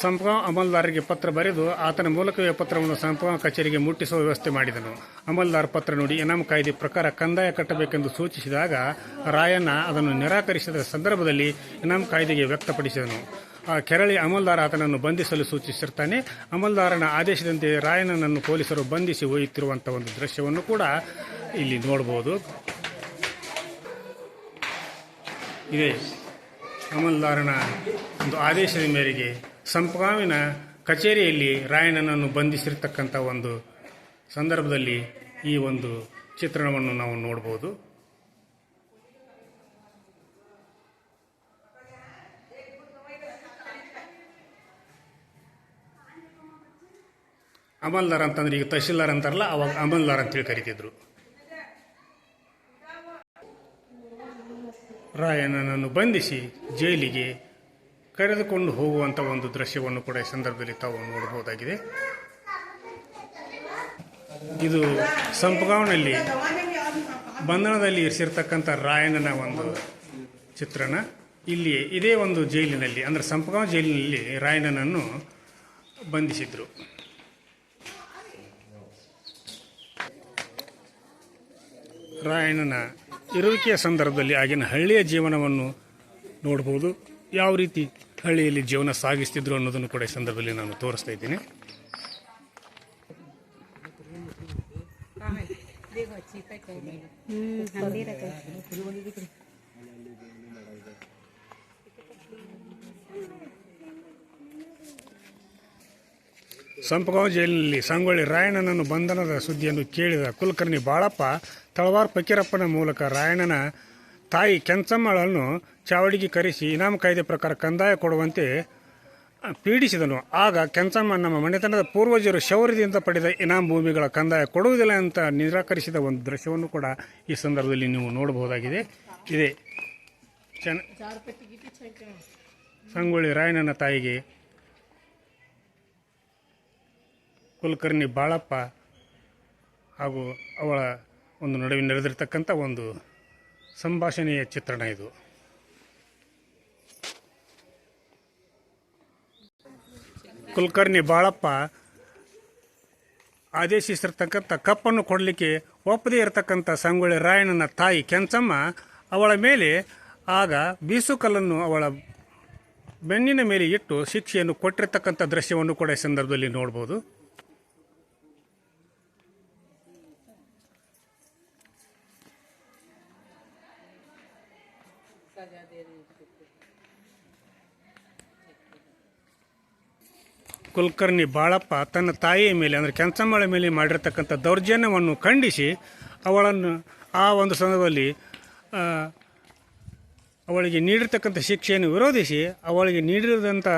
ಸಂಪಗಾಂವ್ ಅಮಲ್ದಾರರಿಗೆ ಪತ್ರ ಬರೆದು ಆತನ ಮೂಲಕವೇ ಪತ್ರವನ್ನು ಸಂಪಗಾಂವ್ ಕಚೇರಿಗೆ ಮುಟ್ಟಿಸುವ ವ್ಯವಸ್ಥೆ ಮಾಡಿದನು. ಅಮಲ್ದಾರ್ ಪತ್ರ ನೋಡಿ ಇನಾಮ್ ಕಾಯ್ದೆ ಪ್ರಕಾರ ಕಂದಾಯ ಕಟ್ಟಬೇಕೆಂದು ಸೂಚಿಸಿದಾಗ ರಾಯಣ್ಣ ಅದನ್ನು ನಿರಾಕರಿಸಿದ ಸಂದರ್ಭದಲ್ಲಿ ಇನಾಮ್ ಕಾಯ್ದೆಗೆ ವ್ಯಕ್ತಪಡಿಸಿದನು. ಆ ಕೆರಳಿ ಅಮಲ್ದಾರ ಆತನನ್ನು ಬಂಧಿಸಲು ಸೂಚಿಸಿರ್ತಾನೆ. ಅಮಲ್ದಾರನ ಆದೇಶದಂತೆ ರಾಯಣ್ಣನನ್ನು ಪೊಲೀಸರು ಬಂಧಿಸಿ ಒಯ್ಯುತ್ತಿರುವಂಥ ಒಂದು ದೃಶ್ಯವನ್ನು ಕೂಡ ಇಲ್ಲಿ ನೋಡಬಹುದು. ಇದೇ ಅಮಲ್ದಾರನ ಒಂದು ಆದೇಶದ ಮೇರೆಗೆ ಸಂಪಗಾಂವಿನ ಕಚೇರಿಯಲ್ಲಿ ರಾಯಣ್ಣನನ್ನು ಬಂಧಿಸಿರ್ತಕ್ಕಂಥ ಒಂದು ಸಂದರ್ಭದಲ್ಲಿ ಈ ಒಂದು ಚಿತ್ರಣವನ್ನು ನಾವು ನೋಡಬಹುದು. ಅಮಲ್ದಾರ್ ಅಂತಂದ್ರೆ ಈಗ ತಹಶೀಲ್ದಾರ್ ಅಂತಾರಲ್ಲ, ಅವಾಗ ಅಮಲ್ದಾರ್ ಅಂತೇಳಿ ಕರಿತಿದ್ರು. ರಾಯಣ್ಣನನ್ನು ಬಂಧಿಸಿ ಜೈಲಿಗೆ ಕರೆದುಕೊಂಡು ಹೋಗುವಂಥ ಒಂದು ದೃಶ್ಯವನ್ನು ಕೂಡ ಈ ಸಂದರ್ಭದಲ್ಲಿ ತಾವು ನೋಡಬಹುದಾಗಿದೆ. ಇದು ಸಂಪಗಾಂವ್ನಲ್ಲಿ ಬಂಧನದಲ್ಲಿ ಇರಿಸಿರ್ತಕ್ಕಂಥ ರಾಯಣ್ಣನ ಒಂದು ಚಿತ್ರಣ. ಇಲ್ಲಿ ಇದೇ ಒಂದು ಜೈಲಿನಲ್ಲಿ ಅಂದರೆ ಸಂಪಗಾಂವ್ ಜೈಲಿನಲ್ಲಿ ರಾಯಣ್ಣನನ್ನು ಬಂಧಿಸಿದ್ರು. ರಾಯಣ್ಣನ ಇರುವಿಕೆಯ ಸಂದರ್ಭದಲ್ಲಿ ಆಗಿನ ಹಳ್ಳಿಯ ಜೀವನವನ್ನು ನೋಡ್ಬೋದು. ಯಾವ ರೀತಿ ಹಳ್ಳಿಯಲ್ಲಿ ಜೀವನ ಸಾಗಿಸ್ತಿದ್ರು ಅನ್ನೋದನ್ನು ಕೂಡ ಈ ಸಂದರ್ಭದಲ್ಲಿ ನಾನು ತೋರಿಸ್ತಾ ಇದ್ದೀನಿ. ಸಂಪಗಾಂವ್ ಜೈಲಿನಲ್ಲಿ ಸಂಗೊಳ್ಳಿ ರಾಯಣ್ಣನನ್ನು ಬಂಧನದ ಸುದ್ದಿಯನ್ನು ಕೇಳಿದ ಕುಲಕರ್ಣಿ ಬಾಳಪ್ಪ ತಳವಾರ್ ಫಕೀರಪ್ಪನ ಮೂಲಕ ರಾಯಣ್ಣನ ತಾಯಿ ಕೆಂಚಮ್ಮಳನ್ನು ಚಾವಡಿಗೆ ಕರೆಸಿ ಇನಾಮ್ ಕಾಯ್ದೆ ಪ್ರಕಾರ ಕಂದಾಯ ಕೊಡುವಂತೆ ಪೀಡಿಸಿದನು. ಆಗ ಕೆಂಚಮ್ಮ ನಮ್ಮ ಮನೆತನದ ಪೂರ್ವಜರು ಶೌರ್ಯದಿಂದ ಪಡೆದ ಇನಾಮ್ ಭೂಮಿಗಳ ಕಂದಾಯ ಕೊಡುವುದಿಲ್ಲ ಅಂತ ನಿರಾಕರಿಸಿದ ಒಂದು ದೃಶ್ಯವನ್ನು ಕೂಡ ಈ ಸಂದರ್ಭದಲ್ಲಿ ನೀವು ನೋಡಬಹುದಾಗಿದೆ. ಇದೆ ಸಂಗೊಳ್ಳಿ ರಾಯಣ್ಣನ ತಾಯಿಗೆ ಕುಲಕರ್ಣಿ ಬಾಳಪ್ಪ ಹಾಗೂ ಅವಳ ಒಂದು ನಡುವೆ ನಡೆದಿರ್ತಕ್ಕಂಥ ಒಂದು ಸಂಭಾಷಣೆಯ ಚಿತ್ರಣ ಇದು. ಕುಲಕರ್ಣಿ ಬಾಳಪ್ಪ ಆದೇಶಿಸಿರ್ತಕ್ಕಂಥ ಕಪ್ಪನ್ನು ಕೊಡಲಿಕ್ಕೆ ಒಪ್ಪದೇ ಇರತಕ್ಕಂಥ ಸಂಗೊಳ್ಳಿ ರಾಯಣ್ಣನ ತಾಯಿ ಕೆಂಚಮ್ಮ ಅವಳ ಮೇಲೆ ಆಗ ಬೀಸುಕಲ್ಲನ್ನು ಅವಳ ಬೆನ್ನಿನ ಮೇಲೆ ಇಟ್ಟು ಶಿಕ್ಷೆಯನ್ನು ಕೊಟ್ಟಿರ್ತಕ್ಕಂಥ ದೃಶ್ಯವನ್ನು ಕೂಡ ಈ ಸಂದರ್ಭದಲ್ಲಿ ನೋಡ್ಬೋದು. ಕುಲಕರ್ಣಿ ಬಾಳಪ್ಪ ತನ್ನ ತಾಯಿಯ ಮೇಲೆ ಅಂದರೆ ಕೆಂಚಮ್ಮಳ ಮೇಲೆ ಮಾಡಿರ್ತಕ್ಕಂಥ ದೌರ್ಜನ್ಯವನ್ನು ಖಂಡಿಸಿ ಅವಳನ್ನು ಆ ಒಂದು ಸಂದರ್ಭದಲ್ಲಿ ಅವಳಿಗೆ ನೀಡಿರ್ತಕ್ಕಂಥ ಶಿಕ್ಷೆಯನ್ನು ವಿರೋಧಿಸಿ ಅವಳಿಗೆ ನೀಡಿದಂಥ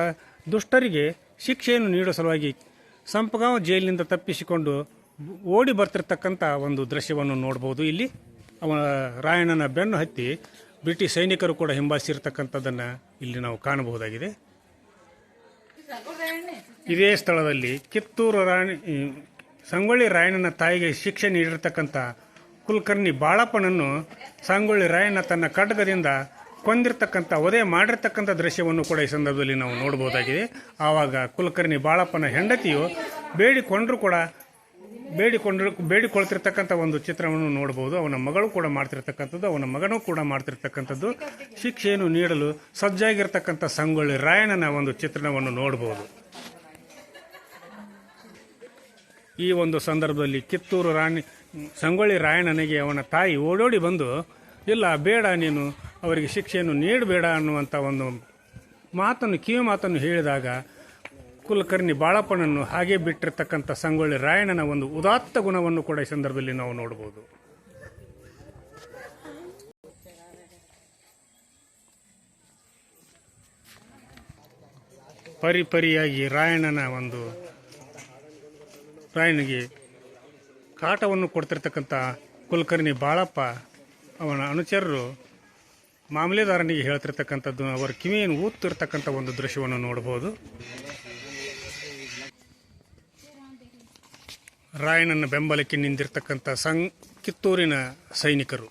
ದುಷ್ಟರಿಗೆ ಶಿಕ್ಷೆಯನ್ನು ನೀಡುವ ಸಲುವಾಗಿ ಸಂಪಗಾಂವ್ ಜೈಲಿನಿಂದ ತಪ್ಪಿಸಿಕೊಂಡು ಓಡಿ ಬರ್ತಿರ್ತಕ್ಕಂಥ ಒಂದು ದೃಶ್ಯವನ್ನು ನೋಡ್ಬೋದು. ಇಲ್ಲಿ ಅವನ ರಾಯಣ್ಣನ ಬೆನ್ನು ಹತ್ತಿ ಬ್ರಿಟಿಷ್ ಸೈನಿಕರು ಕೂಡ ಹಿಂಬಾಲಿಸಿರ್ತಕ್ಕಂಥದ್ದನ್ನು ಇಲ್ಲಿ ನಾವು ಕಾಣಬಹುದಾಗಿದೆ. ಇದೇ ಸ್ಥಳದಲ್ಲಿ ಕಿತ್ತೂರು ಸಂಗೊಳ್ಳಿ ರಾಯಣ್ಣನ ತಾಯಿಗೆ ಶಿಕ್ಷೆ ನೀಡಿರ್ತಕ್ಕಂಥ ಕುಲಕರ್ಣಿ ಬಾಳಪ್ಪನನ್ನು ಸಂಗೊಳ್ಳಿ ರಾಯಣ್ಣ ತನ್ನ ಖಡ್ಗದಿಂದ ಕೊಂದಿರ್ತಕ್ಕಂಥ ವಧೆ ಮಾಡಿರ್ತಕ್ಕಂಥ ದೃಶ್ಯವನ್ನು ಕೂಡ ಈ ಸಂದರ್ಭದಲ್ಲಿ ನಾವು ನೋಡಬಹುದಾಗಿದೆ. ಆವಾಗ ಕುಲಕರ್ಣಿ ಬಾಳಪ್ಪನ ಹೆಂಡತಿಯು ಬೇಡಿಕೊಳ್ತಿರ್ತಕ್ಕಂಥ ಒಂದು ಚಿತ್ರವನ್ನು ನೋಡಬಹುದು. ಅವನ ಮಗಳು ಕೂಡ ಮಾಡ್ತಿರ್ತಕ್ಕಂಥದ್ದು, ಅವನ ಮಗನೂ ಕೂಡ ಮಾಡ್ತಿರ್ತಕ್ಕಂಥದ್ದು, ಶಿಕ್ಷೆಯನ್ನು ನೀಡಲು ಸಜ್ಜಾಗಿರ್ತಕ್ಕಂಥ ಸಂಗೊಳ್ಳಿ ರಾಯಣ್ಣನ ಒಂದು ಚಿತ್ರಣವನ್ನು ನೋಡಬಹುದು. ಈ ಒಂದು ಸಂದರ್ಭದಲ್ಲಿ ಕಿತ್ತೂರು ಸಂಗೊಳ್ಳಿ ರಾಯಣ್ಣನಿಗೆ ಅವನ ತಾಯಿ ಓಡೋಡಿ ಬಂದು, ಇಲ್ಲ ಬೇಡ, ನೀನು ಅವರಿಗೆ ಶಿಕ್ಷೆಯನ್ನು ನೀಡಬೇಡ ಅನ್ನುವಂಥ ಒಂದು ಕಿವಿ ಮಾತನ್ನು ಹೇಳಿದಾಗ ಕುಲಕರ್ಣಿ ಬಾಳಪ್ಪನನ್ನು ಹಾಗೆ ಬಿಟ್ಟಿರ್ತಕ್ಕಂಥ ಸಂಗೊಳ್ಳಿ ರಾಯಣ್ಣನ ಒಂದು ಉದಾತ್ತ ಗುಣವನ್ನು ಕೂಡ ಈ ಸಂದರ್ಭದಲ್ಲಿ ನಾವು ನೋಡಬಹುದು. ಪರಿಪರಿಯಾಗಿ ರಾಯಣ್ಣನಿಗೆ ಕಾಟವನ್ನು ಕೊಡ್ತಿರ್ತಕ್ಕಂಥ ಕುಲಕರ್ಣಿ ಬಾಳಪ್ಪ ಅವನ ಅನುಚರರು ಮಾಮಲೆದಾರನಿಗೆ ಹೇಳ್ತಿರ್ತಕ್ಕಂಥದ್ದು, ಅವರ ಕಿವಿಯನ್ನು ಊತ್ತಿರ್ತಕ್ಕಂಥ ಒಂದು ದೃಶ್ಯವನ್ನು ನೋಡಬಹುದು. ರಾಯಣ್ಣನ ಬೆಂಬಲಕ್ಕೆ ನಿಂತಿರ್ತಕ್ಕಂಥ ಕಿತ್ತೂರಿನ ಸೈನಿಕರು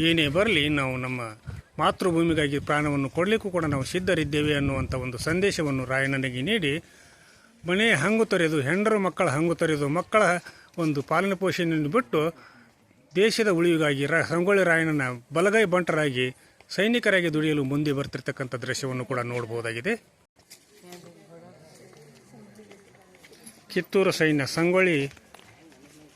ಏನೇ ಬರಲಿ, ನಾವು ನಮ್ಮ ಮಾತೃಭೂಮಿಗಾಗಿ ಪ್ರಾಣವನ್ನು ಕೊಡಲಿಕ್ಕೂ ಕೂಡ ನಾವು ಸಿದ್ಧರಿದ್ದೇವೆ ಅನ್ನುವಂಥ ಒಂದು ಸಂದೇಶವನ್ನು ರಾಯಣ್ಣನಿಗೆ ನೀಡಿ ಮನೆ ಹಂಗು ತೊರೆದು, ಹೆಂಡರು ಮಕ್ಕಳ ಹಂಗು ತೊರೆದು, ಮಕ್ಕಳ ಒಂದು ಪಾಲನೆ ಪೋಷಣೆಯನ್ನು ಬಿಟ್ಟು ದೇಶದ ಉಳಿವಿಗಾಗಿ ಸಂಗೊಳ್ಳಿ ರಾಯಣ್ಣನ ಬಲಗೈ ಬಂಟರಾಗಿ ಸೈನಿಕರಾಗಿ ದುಡಿಯಲು ಮುಂದೆ ಬರ್ತಿರ್ತಕ್ಕಂಥ ದೃಶ್ಯವನ್ನು ಕೂಡ ನೋಡಬಹುದಾಗಿದೆ. ಕಿತ್ತೂರು ಸೈನ್ಯ ಸಂಗೊಳ್ಳಿ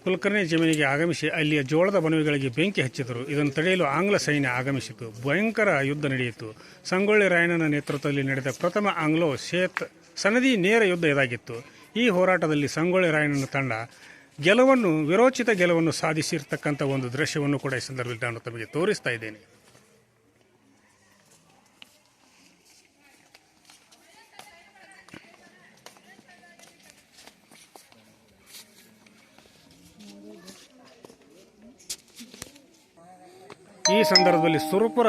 ಕುಲಕರ್ಣಿ ಜಮೀನಿಗೆ ಆಗಮಿಸಿ ಅಲ್ಲಿಯ ಜೋಳದ ಬಣವೆಗಳಿಗೆ ಬೆಂಕಿ ಹಚ್ಚಿದರು. ಇದನ್ನು ತಡೆಯಲು ಆಂಗ್ಲ ಸೈನ್ಯ ಆಗಮಿಸಿತು. ಭಯಂಕರ ಯುದ್ಧ ನಡೆಯಿತು. ಸಂಗೊಳ್ಳಿ ರಾಯಣ್ಣನ ನೇತೃತ್ವದಲ್ಲಿ ನಡೆದ ಪ್ರಥಮ ಆಂಗ್ಲೋ ಸನದಿ ನೇರ ಯುದ್ಧ ಇದಾಗಿತ್ತು. ಈ ಹೋರಾಟದಲ್ಲಿ ಸಂಗೊಳ್ಳಿ ರಾಯಣ್ಣನ ತಂಡ ವಿರೋಚಿತ ಗೆಲುವನ್ನು ಸಾಧಿಸಿರ್ತಕ್ಕಂಥ ಒಂದು ದೃಶ್ಯವನ್ನು ಕೂಡ ಈ ಸಂದರ್ಭದಲ್ಲಿ ನಾನು ತಮಗೆ ತೋರಿಸ್ತಾ ಇದ್ದೇನೆ. ಈ ಸಂದರ್ಭದಲ್ಲಿ ಸುರಪುರ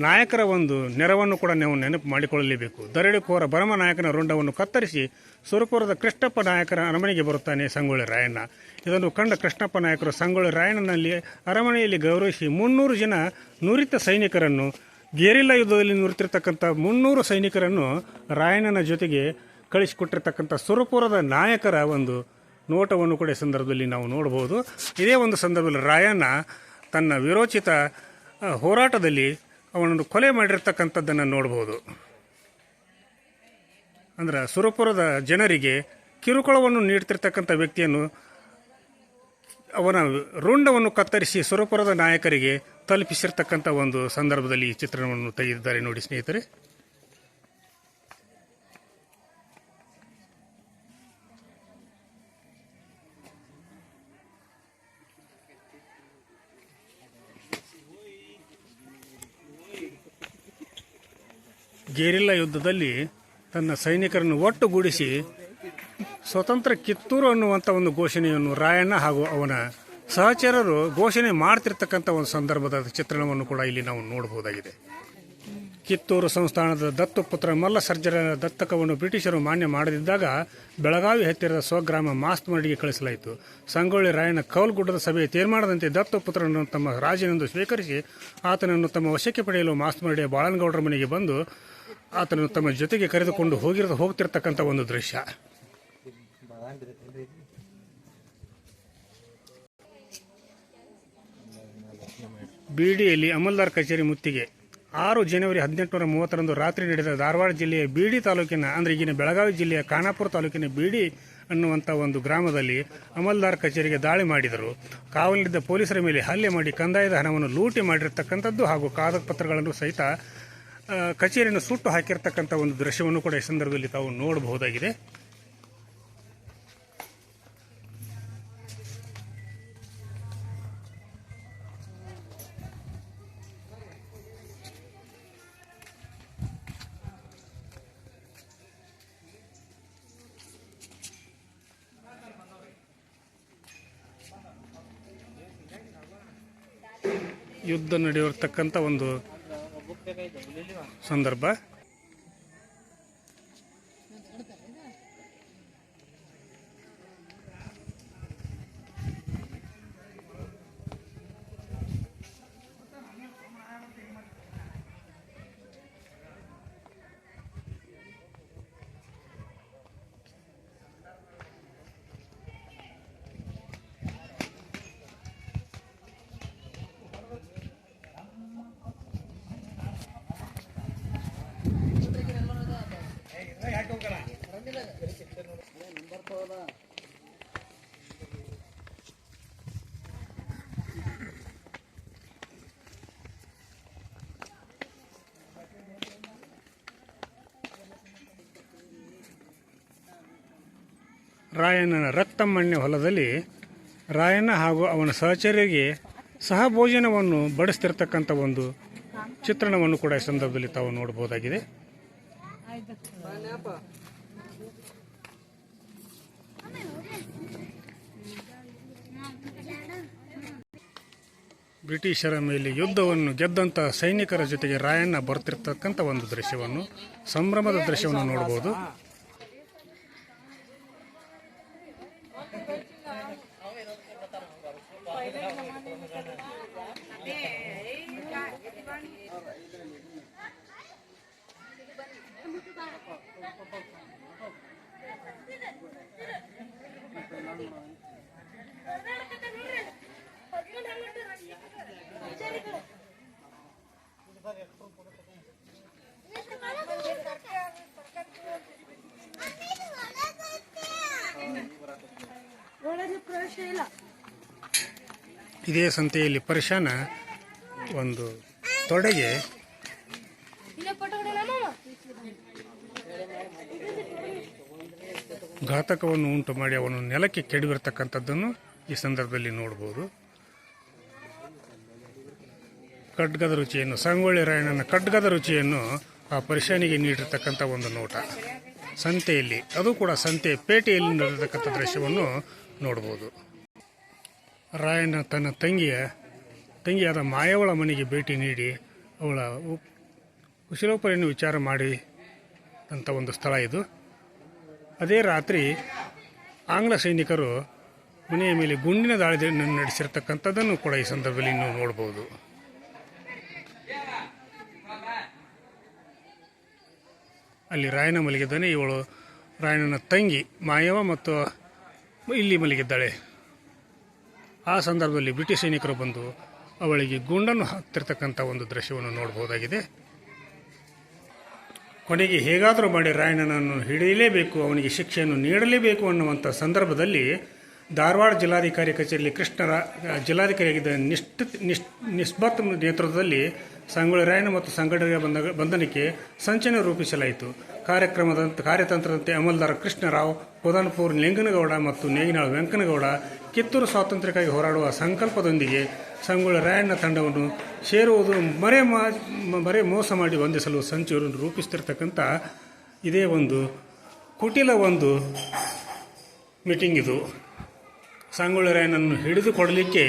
ನಾಯಕರ ಒಂದು ನೆರವನ್ನು ಕೂಡ ನಾವು ನೆನಪು ಮಾಡಿಕೊಳ್ಳಲೇಬೇಕು. ದರೋಡೆಕೋರ ಭರಮ ನಾಯಕನ ರುಂಡವನ್ನು ಕತ್ತರಿಸಿ ಸುರಪುರದ ಕೃಷ್ಣಪ್ಪ ನಾಯಕರ ಅರಮನೆಗೆ ಬರುತ್ತಾನೆ ಸಂಗೊಳ್ಳಿ ರಾಯಣ್ಣ. ಇದನ್ನು ಕಂಡ ಕೃಷ್ಣಪ್ಪ ನಾಯಕರು ಸಂಗೊಳ್ಳಿ ರಾಯಣ್ಣನಲ್ಲಿ ಅರಮನೆಯಲ್ಲಿ ಗೌರವಿಸಿ 300 ಜನ ನುರಿತ ಸೈನಿಕರನ್ನು, ಗೆರಿಲ್ಲಾ ಯುದ್ಧದಲ್ಲಿ ನುರಿತಿರ್ತಕ್ಕಂಥ 300 ಸೈನಿಕರನ್ನು ರಾಯಣ್ಣನ ಜೊತೆಗೆ ಕಳಿಸಿಕೊಟ್ಟಿರ್ತಕ್ಕಂಥ ಸುರಪುರದ ನಾಯಕರ ಒಂದು ನೋಟವನ್ನು ಕೂಡ ಈ ಸಂದರ್ಭದಲ್ಲಿ ನಾವು ನೋಡಬಹುದು. ಇದೇ ಒಂದು ಸಂದರ್ಭದಲ್ಲಿ ರಾಯಣ್ಣ ತನ್ನ ವಿರೋಚಿತ ಹೋರಾಟದಲ್ಲಿ ಅವನನ್ನು ಕೊಲೆ ಮಾಡಿರ್ತಕ್ಕಂಥದ್ದನ್ನು ನೋಡ್ಬೋದು. ಅಂದ್ರೆ ಸುರಪುರದ ಜನರಿಗೆ ಕಿರುಕುಳವನ್ನು ನೀಡ್ತಿರ್ತಕ್ಕಂಥ ವ್ಯಕ್ತಿಯನ್ನು ಅವನ ರುಂಡವನ್ನು ಕತ್ತರಿಸಿ ಸುರಪುರದ ನಾಯಕರಿಗೆ ತಲುಪಿಸಿರ್ತಕ್ಕಂಥ ಒಂದು ಸಂದರ್ಭದಲ್ಲಿ ಈ ಚಿತ್ರಣವನ್ನು ತೆಗೆದಿದ್ದಾರೆ ನೋಡಿ ಸ್ನೇಹಿತರೆ. ಗೆರಿಲ್ಲಾ ಯುದ್ಧದಲ್ಲಿ ತನ್ನ ಸೈನಿಕರನ್ನು ಒಟ್ಟುಗೂಡಿಸಿ ಸ್ವತಂತ್ರ ಕಿತ್ತೂರು ಅನ್ನುವಂಥ ಒಂದು ಘೋಷಣೆಯನ್ನು ರಾಯಣ್ಣ ಹಾಗೂ ಅವನ ಸಹಚರರು ಘೋಷಣೆ ಮಾಡ್ತಿರ್ತಕ್ಕಂಥ ಒಂದು ಸಂದರ್ಭದ ಚಿತ್ರಣವನ್ನು ಕೂಡ ಇಲ್ಲಿ ನಾವು ನೋಡಬಹುದಾಗಿದೆ. ಕಿತ್ತೂರು ಸಂಸ್ಥಾನದ ದತ್ತುಪುತ್ರ ಮಲ್ಲಸರ್ಜರ ದತ್ತಕವನ್ನು ಬ್ರಿಟಿಷರು ಮಾನ್ಯ ಮಾಡದಿದ್ದಾಗ ಬೆಳಗಾವಿ ಹತ್ತಿರದ ಸ್ವಗ್ರಾಮ ಮಾಸ್ತಮರಡಿಗೆ ಕಳಿಸಲಾಯಿತು. ಸಂಗೊಳ್ಳಿ ರಾಯಣ್ಣ ಕೌಲ್ಗುಡ್ಡದ ಸಭೆಯ ತೀರ್ಮಾನದಂತೆ ದತ್ತುಪುತ್ರನನ್ನು ತಮ್ಮ ರಾಜನೆಂದು ಸ್ವೀಕರಿಸಿ ಆತನನ್ನು ತಮ್ಮ ವಶಕ್ಕೆ ಪಡೆಯಲು ಮಾಸ್ತಮರಡಿಯ ಬಾಳನಗೌಡರ ಮನೆಗೆ ಬಂದು ಆತನನ್ನು ತಮ್ಮ ಜೊತೆಗೆ ಕರೆದುಕೊಂಡು ಹೋಗ್ತಿರ್ತಕ್ಕಂಥ ಒಂದು ದೃಶ್ಯ. ಬೀಡಿಯಲ್ಲಿ ಅಮಲ್ದಾರ್ ಕಚೇರಿ ಮುತ್ತಿಗೆ 6 ಜನವರಿ 1830 ರಾತ್ರಿ ನಡೆದ ಧಾರವಾಡ ಜಿಲ್ಲೆಯ ಬೀಡಿ ತಾಲೂಕಿನ ಅಂದರೆ ಈಗಿನ ಬೆಳಗಾವಿ ಜಿಲ್ಲೆಯ ಖಾನಾಪುರ ತಾಲೂಕಿನ ಬೀಡಿ ಅನ್ನುವಂಥ ಒಂದು ಗ್ರಾಮದಲ್ಲಿ ಅಮಲ್ದಾರ್ ಕಚೇರಿಗೆ ದಾಳಿ ಮಾಡಿದರು. ಕಾವಲಿದ್ದ ಪೊಲೀಸರ ಮೇಲೆ ಹಲ್ಲೆ ಮಾಡಿ ಕಂದಾಯದ ಹಣವನ್ನು ಲೂಟಿ ಮಾಡಿರ್ತಕ್ಕಂಥದ್ದು ಹಾಗೂ ಕಾಗದ ಪತ್ರಗಳನ್ನು ಸಹಿತ ಕಚೇರಿಯನ್ನು ಸುಟ್ಟು ಹಾಕಿರ್ತಕ್ಕಂಥ ಒಂದು ದೃಶ್ಯವನ್ನು ಕೂಡ ಈ ಸಂದರ್ಭದಲ್ಲಿ ತಾವು ನೋಡಬಹುದಾಗಿದೆ. ಯುದ್ಧ ನಡೆಯಿರ್ತಕ್ಕಂಥ ಒಂದು ಸಂದರ್ಭ. ರಾಯಣ್ಣನ ರಕ್ತಮಣ್ಯ ಹೊಲದಲ್ಲಿ ರಾಯಣ್ಣ ಹಾಗೂ ಅವನ ಸಹಚರ್ಯರಿಗೆ ಸಹಭೋಜನವನ್ನು ಬಡಿಸ್ತಿರ್ತಕ್ಕಂಥ ಒಂದು ಚಿತ್ರಣವನ್ನು ಕೂಡ ಈ ಸಂದರ್ಭದಲ್ಲಿ ತಾವು ನೋಡಬಹುದಾಗಿದೆ. ಬ್ರಿಟಿಷರ ಮೇಲೆ ಯುದ್ಧವನ್ನು ಗೆದ್ದಂಥ ಸೈನಿಕರ ಜೊತೆಗೆ ರಾಯಣ್ಣ ಬರ್ತಿರ್ತಕ್ಕಂಥ ಒಂದು ದೃಶ್ಯವನ್ನು, ಸಂಭ್ರಮದ ದೃಶ್ಯವನ್ನು ನೋಡಬಹುದು. ಇದೇ ಸಂತೆಯಲ್ಲಿ ಪರ್ಶಾನ ಒಂದು ತೊಡೆಗೆ ಘಾತಕವನ್ನು ಉಂಟು ಮಾಡಿ ಅವನು ನೆಲಕ್ಕೆ ಕೆಡವಿರ್ತಕ್ಕಂಥದ್ದನ್ನು ಈ ಸಂದರ್ಭದಲ್ಲಿ ನೋಡಬಹುದು. ಖಡ್ಗದ ರುಚಿಯನ್ನು, ಸಂಗೊಳ್ಳಿ ರಾಯಣ್ಣನ ಖಡ್ಗದ ರುಚಿಯನ್ನು ಆ ಪರ್ಶಾನಿಗೆ ನೀಡಿರ್ತಕ್ಕಂಥ ಒಂದು ನೋಟ ಸಂತೆಯಲ್ಲಿ, ಅದು ಕೂಡ ಸಂತೆ ಪೇಟೆಯಲ್ಲಿ ನಡೆದಿರ್ತಕ್ಕಂಥ ದೃಶ್ಯವನ್ನು ನೋಡಬಹುದು. ರಾಯಣ್ಣ ತನ್ನ ತಂಗಿಯಾದ ಮಾಯವಳ ಮನೆಗೆ ಭೇಟಿ ನೀಡಿ ಅವಳ ಕುಶಲೋಪರಿಯನ್ನು ವಿಚಾರ ಮಾಡಿ ಅಂತ ಒಂದು ಸ್ಥಳ ಇದು. ಅದೇ ರಾತ್ರಿ ಆಂಗ್ಲ ಸೈನಿಕರು ಮನೆಯ ಮೇಲೆ ಗುಂಡಿನ ದಾಳಿಯನ್ನು ನಡೆಸಿರ್ತಕ್ಕಂಥದ್ದನ್ನು ಕೂಡ ಈ ಸಂದರ್ಭದಲ್ಲಿ ನೀವು ನೋಡಬಹುದು. ಅಲ್ಲಿ ರಾಯಣ್ಣ ಮಲಗಿದ್ದಾನೆ. ಇವಳು ರಾಯಣ್ಣನ ತಂಗಿ ಮಾಯವ ಮತ್ತು ಇಲ್ಲಿ ಮಲಗಿದ್ದಾಳೆ. ಆ ಸಂದರ್ಭದಲ್ಲಿ ಬ್ರಿಟಿಷ್ ಸೈನಿಕರು ಬಂದು ಅವಳಿಗೆ ಗುಂಡನ್ನು ಹಾಕ್ತಿರ್ತಕ್ಕಂಥ ಒಂದು ದೃಶ್ಯವನ್ನು ನೋಡಬಹುದಾಗಿದೆ. ಕೊನೆಗೆ ಹೇಗಾದರೂ ಮಾಡಿ ರಾಯಣ್ಣನನ್ನು ಹಿಡಿಯಲೇಬೇಕು, ಅವನಿಗೆ ಶಿಕ್ಷೆಯನ್ನು ನೀಡಲೇಬೇಕು ಅನ್ನುವಂಥ ಸಂದರ್ಭದಲ್ಲಿ ಧಾರವಾಡ ಜಿಲ್ಲಾಧಿಕಾರಿ ಕಚೇರಿಯಲ್ಲಿ ಜಿಲ್ಲಾಧಿಕಾರಿಯಾಗಿದ್ದ ನಿಸ್ಬತ್ ನೇತೃತ್ವದಲ್ಲಿ ಸಂಗೊಳ್ಳಿ ರಾಯಣ್ಣ ಮತ್ತು ಸಂಘಟನೆಯ ಬಂಧನಕ್ಕೆ ಸಂಚನ ರೂಪಿಸಲಾಯಿತು. ಕಾರ್ಯತಂತ್ರದಂತೆ ಅಮಲ್ದಾರ ಕೃಷ್ಣರಾವ್, ಕೋದನಪುರ ಲಿಂಗನಗೌಡ ಮತ್ತು ನೇಗಿನಾಳು ವೆಂಕನಗೌಡ ಕಿತ್ತೂರು ಸ್ವಾತಂತ್ರ್ಯಕ್ಕಾಗಿ ಹೋರಾಡುವ ಸಂಕಲ್ಪದೊಂದಿಗೆ ಸಂಗೊಳ್ಳಿ ರಾಯಣ್ಣ ತಂಡವನ್ನು ಸೇರುವುದು ಮರೆ ಮೋಸ ಮಾಡಿ ಬಂಧಿಸಲು ಸಂಚು ರೂಪಿಸ್ತಿರ್ತಕ್ಕಂಥ ಇದೇ ಒಂದು ಕುಟಿಲ ಒಂದು ಮೀಟಿಂಗ್. ಇದು ಸಂಗೊಳ್ಳಿ ರಾಯಣ್ಣನನ್ನು ಹಿಡಿದುಕೊಡಲಿಕ್ಕೆ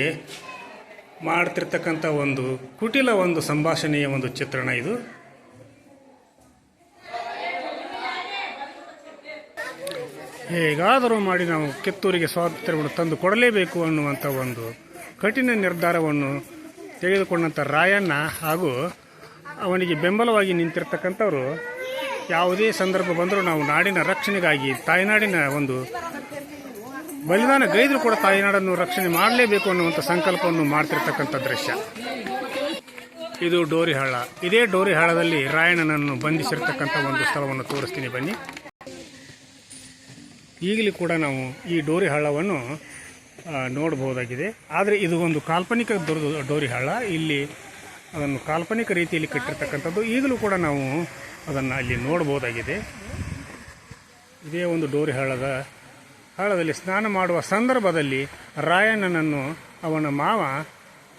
ಮಾಡ್ತಿರ್ತಕ್ಕಂಥ ಒಂದು ಕುಟಿಲ ಒಂದು ಸಂಭಾಷಣೆಯ ಒಂದು ಚಿತ್ರಣ ಇದು. ಹೇಗಾದರೂ ಮಾಡಿ ನಾವು ಕಿತ್ತೂರಿಗೆ ಸ್ವಾತಂತ್ರ್ಯವನ್ನು ತಂದು ಕೊಡಲೇಬೇಕು ಅನ್ನುವಂಥ ಒಂದು ಕಠಿಣ ನಿರ್ಧಾರವನ್ನು ತೆಗೆದುಕೊಂಡಂಥ ರಾಯಣ್ಣ ಹಾಗೂ ಅವನಿಗೆ ಬೆಂಬಲವಾಗಿ ನಿಂತಿರ್ತಕ್ಕಂಥವರು ಯಾವುದೇ ಸಂದರ್ಭ ಬಂದರೂ ನಾವು ನಾಡಿನ ರಕ್ಷಣೆಗಾಗಿ ತಾಯ್ನಾಡಿನ ಒಂದು ಬಲಿದಾನ ಗೈದರೂ ಕೂಡ ತಾಯ್ನಾಡನ್ನು ರಕ್ಷಣೆ ಮಾಡಲೇಬೇಕು ಅನ್ನುವಂಥ ಸಂಕಲ್ಪವನ್ನು ಮಾಡ್ತಿರ್ತಕ್ಕಂಥ ದೃಶ್ಯ ಇದು ಡೋರಿ ಹಳ್ಳ. ಇದೇ ಡೋರಿ ಹಳ್ಳದಲ್ಲಿ ರಾಯಣ್ಣನನ್ನು ಬಂಧಿಸಿರ್ತಕ್ಕಂಥ ಒಂದು ಸ್ಥಳವನ್ನು ತೋರಿಸ್ತೀನಿ ಬನ್ನಿ. ಈಗಲೂ ಕೂಡ ನಾವು ಈ ಡೋರಿ ಹಳ್ಳವನ್ನು ನೋಡಬಹುದಾಗಿದೆ. ಆದರೆ ಇದು ಒಂದು ಕಾಲ್ಪನಿಕ ಡೋರಿ ಹಳ್ಳ. ಇಲ್ಲಿ ಅದನ್ನು ಕಾಲ್ಪನಿಕ ರೀತಿಯಲ್ಲಿ ಕಟ್ಟಿರ್ತಕ್ಕಂಥದ್ದು. ಈಗಲೂ ಕೂಡ ನಾವು ಅದನ್ನು ಅಲ್ಲಿ ನೋಡಬಹುದಾಗಿದೆ. ಇದೇ ಒಂದು ಡೋರಿ ಹಳ್ಳದಲ್ಲಿ ಸ್ನಾನ ಮಾಡುವ ಸಂದರ್ಭದಲ್ಲಿ ರಾಯಣ್ಣನನ್ನು ಅವನ ಮಾವ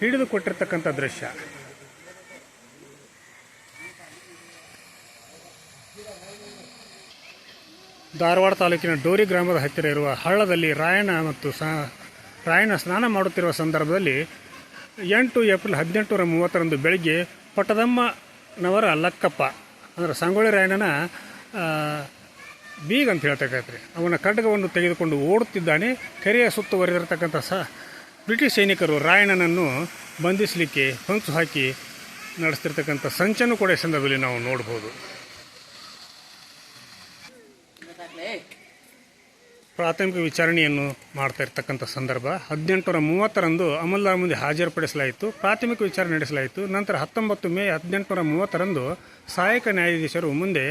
ಹಿಡಿದುಕೊಟ್ಟಿರ್ತಕ್ಕಂಥ ದೃಶ್ಯ. ಧಾರವಾಡ ತಾಲೂಕಿನ ಡೋರಿ ಗ್ರಾಮದ ಹತ್ತಿರ ಇರುವ ಹಳ್ಳದಲ್ಲಿ ರಾಯಣ್ಣ ಸ್ನಾನ ಮಾಡುತ್ತಿರುವ ಸಂದರ್ಭದಲ್ಲಿ 8 ಏಪ್ರಿಲ್ 1830 ಬೆಳಗ್ಗೆ ಪಟ್ಟದಮ್ಮನವರ ಲಕ್ಕಪ್ಪ ಅಂದರೆ ಸಂಗೊಳ್ಳಿ ರಾಯಣ್ಣನ ಬೀಗ ಅಂತ ಹೇಳ್ತಕ್ಕಂಥ್ರಿ, ಅವನ ಖಡ್ಗವನ್ನು ತೆಗೆದುಕೊಂಡು ಓಡುತ್ತಿದ್ದಾನೆ. ಕೆರೆಯ ಸುತ್ತುವರಿದಿರತಕ್ಕಂಥ ಬ್ರಿಟಿಷ್ ಸೈನಿಕರು ರಾಯಣ್ಣನನ್ನು ಬಂಧಿಸಲಿಕ್ಕೆ ಹೊಂಚು ಹಾಕಿ ನಡೆಸ್ತಿರ್ತಕ್ಕಂಥ ಸಂಚನ್ನು ಕೂಡ ಈ ಸಂದರ್ಭದಲ್ಲಿ ನಾವು ನೋಡ್ಬೋದು. ಪ್ರಾಥಮಿಕ ವಿಚಾರಣೆಯನ್ನು ಮಾಡ್ತಾ ಇರ್ತಕ್ಕಂಥ ಸಂದರ್ಭ 1830 ಅಮಲ್ದಾರ್ ಮುಂದೆ ಹಾಜರುಪಡಿಸಲಾಯಿತು. ಪ್ರಾಥಮಿಕ ವಿಚಾರಣೆ ನಡೆಸಲಾಯಿತು. ನಂತರ 19 ಮೇ 1830 ಸಹಾಯಕ ನ್ಯಾಯಾಧೀಶರು ಮುಂದೆ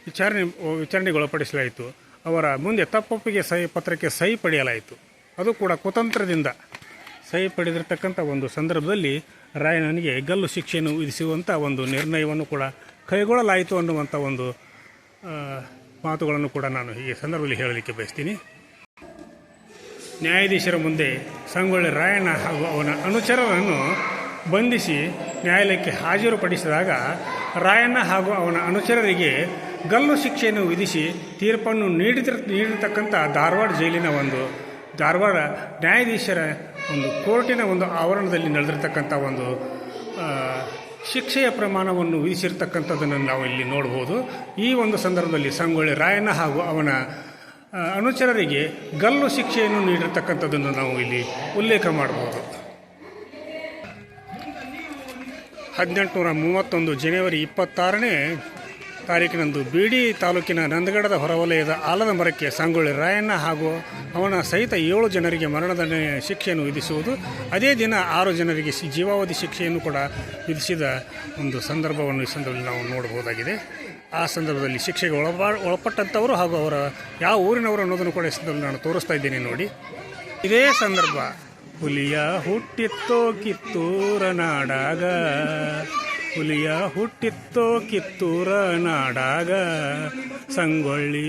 ವಿಚಾರಣೆಗೆ ಒಳಪಡಿಸಲಾಯಿತು. ಅವರ ಮುಂದೆ ತಪ್ಪೊಪ್ಪಿಗೆ ಪತ್ರಕ್ಕೆ ಸಹಿ ಪಡೆಯಲಾಯಿತು. ಅದು ಕೂಡ ಕುತಂತ್ರದಿಂದ ಸಹಿ ಪಡೆದಿರ್ತಕ್ಕಂಥ ಒಂದು ಸಂದರ್ಭದಲ್ಲಿ ರಾಯಣ್ಣನಿಗೆ ಗಲ್ಲು ಶಿಕ್ಷೆಯನ್ನು ವಿಧಿಸುವಂಥ ಒಂದು ನಿರ್ಣಯವನ್ನು ಕೂಡ ಕೈಗೊಳ್ಳಲಾಯಿತು ಅನ್ನುವಂಥ ಒಂದು ಮಾತುಗಳನ್ನು ಕೂಡ ನಾನು ಈ ಸಂದರ್ಭದಲ್ಲಿ ಹೇಳಲಿಕ್ಕೆ ಬಯಸ್ತೀನಿ. ನ್ಯಾಯಾಧೀಶರ ಮುಂದೆ ಸಂಗೊಳ್ಳಿ ರಾಯಣ್ಣ ಹಾಗೂ ಅವನ ಅನುಚರರನ್ನು ಬಂಧಿಸಿ ನ್ಯಾಯಾಲಯಕ್ಕೆ ಹಾಜರುಪಡಿಸಿದಾಗ ರಾಯಣ್ಣ ಹಾಗೂ ಅವನ ಅನುಚರರಿಗೆ ಗಲ್ಲು ಶಿಕ್ಷೆಯನ್ನು ವಿಧಿಸಿ ತೀರ್ಪನ್ನು ನೀಡಿರ್ತಕ್ಕಂಥ ಧಾರವಾಡ ನ್ಯಾಯಾಧೀಶರ ಒಂದು ಕೋರ್ಟಿನ ಒಂದು ಆವರಣದಲ್ಲಿ ನಡೆದಿರ್ತಕ್ಕಂಥ ಒಂದು ಶಿಕ್ಷೆಯ ಪ್ರಮಾಣವನ್ನು ವಿಧಿಸಿರ್ತಕ್ಕಂಥದ್ದನ್ನು ನಾವು ಇಲ್ಲಿ ನೋಡ್ಬೋದು. ಈ ಒಂದು ಸಂದರ್ಭದಲ್ಲಿ ಸಂಗೊಳ್ಳಿ ರಾಯಣ್ಣ ಹಾಗೂ ಅವನ ಅನುಚರರಿಗೆ ಗಲ್ಲು ಶಿಕ್ಷೆಯನ್ನು ನೀಡಿರ್ತಕ್ಕಂಥದ್ದನ್ನು ನಾವು ಇಲ್ಲಿ ಉಲ್ಲೇಖ ಮಾಡಬಹುದು. 1831 ಜನವರಿ 26ನೇ ತಾರೀಕಿನಂದು ಬೀಡಿ ತಾಲೂಕಿನ ನಂದಗಡದ ಹೊರವಲಯದ ಆಲದ ಮರಕ್ಕೆ ಸಂಗೊಳ್ಳಿ ರಾಯಣ್ಣ ಹಾಗೂ ಅವನ ಸಹಿತ 7 ಜನರಿಗೆ ಮರಣದಂಡನೆ ಶಿಕ್ಷೆಯನ್ನು ವಿಧಿಸುವುದು. ಅದೇ ದಿನ 6 ಜನರಿಗೆ ಜೀವಾವಧಿ ಶಿಕ್ಷೆಯನ್ನು ಕೂಡ ವಿಧಿಸಿದ ಒಂದು ಸಂದರ್ಭವನ್ನು ಈ ಸಂದರ್ಭದಲ್ಲಿ ನಾವು ನೋಡಬಹುದಾಗಿದೆ. ಆ ಸಂದರ್ಭದಲ್ಲಿ ಶಿಕ್ಷೆಗೆ ಒಳಪಟ್ಟಂಥವರು ಹಾಗೂ ಅವರ ಯಾವ ಊರಿನವರು ಅನ್ನೋದನ್ನು ಕೂಡ ಈ ಸಂದರ್ಭದಲ್ಲಿ ನಾನು ತೋರಿಸ್ತಾ ಇದ್ದೀನಿ ನೋಡಿ. ಇದೇ ಸಂದರ್ಭ ಹುಲಿಯ ಹುಟ್ಟಿತ್ತೋ ಕಿತ್ತೂರ ನಾಡಾಗ, ಹುಲಿಯ ಹುಟ್ಟಿತ್ತೋ ಕಿತ್ತೂರ ನಾಡಾಗ, ಸಂಗೊಳ್ಳಿ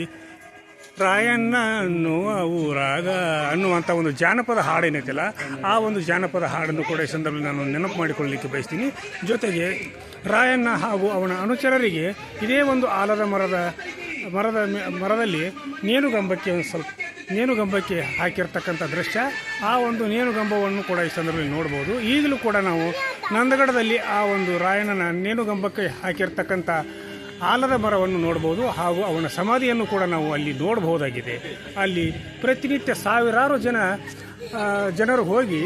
ರಾಯಣ್ಣ ಅನ್ನುವ ಊರಾಗ ಅನ್ನುವಂಥ ಒಂದು ಜಾನಪದ ಹಾಡೇನೈತಿಲ್ಲ, ಆ ಒಂದು ಜಾನಪದ ಹಾಡನ್ನು ಕೂಡ ಈ ಸಂದರ್ಭದಲ್ಲಿ ನಾನು ನೆನಪು ಮಾಡಿಕೊಳ್ಳಲಿಕ್ಕೆ ಬಯಸ್ತೀನಿ. ಜೊತೆಗೆ ರಾಯಣ್ಣ ಹಾಗೂ ಅವನ ಅನುಚರರಿಗೆ ಇದೇ ಒಂದು ಆಲದ ಮರದಲ್ಲಿ ನೇಣುಗಂಬಕ್ಕೆ ಹಾಕಿರ್ತಕ್ಕಂಥ ದೃಶ್ಯ. ಆ ಒಂದು ನೇಣುಗಂಬವನ್ನು ಕೂಡ ಈ ಸಂದರ್ಭದಲ್ಲಿ ನೋಡ್ಬೋದು. ಈಗಲೂ ಕೂಡ ನಾವು ನಂದಗಡದಲ್ಲಿ ಆ ಒಂದು ರಾಯಣ್ಣನ ನೇಣುಗಂಬಕ್ಕೆ ಹಾಕಿರ್ತಕ್ಕಂಥ ಆಲದ ಮರವನ್ನು ನೋಡ್ಬೋದು ಹಾಗೂ ಅವನ ಸಮಾಧಿಯನ್ನು ಕೂಡ ನಾವು ಅಲ್ಲಿ ನೋಡಬಹುದಾಗಿದೆ. ಅಲ್ಲಿ ಪ್ರತಿನಿತ್ಯ ಸಾವಿರಾರು ಜನರು ಹೋಗಿ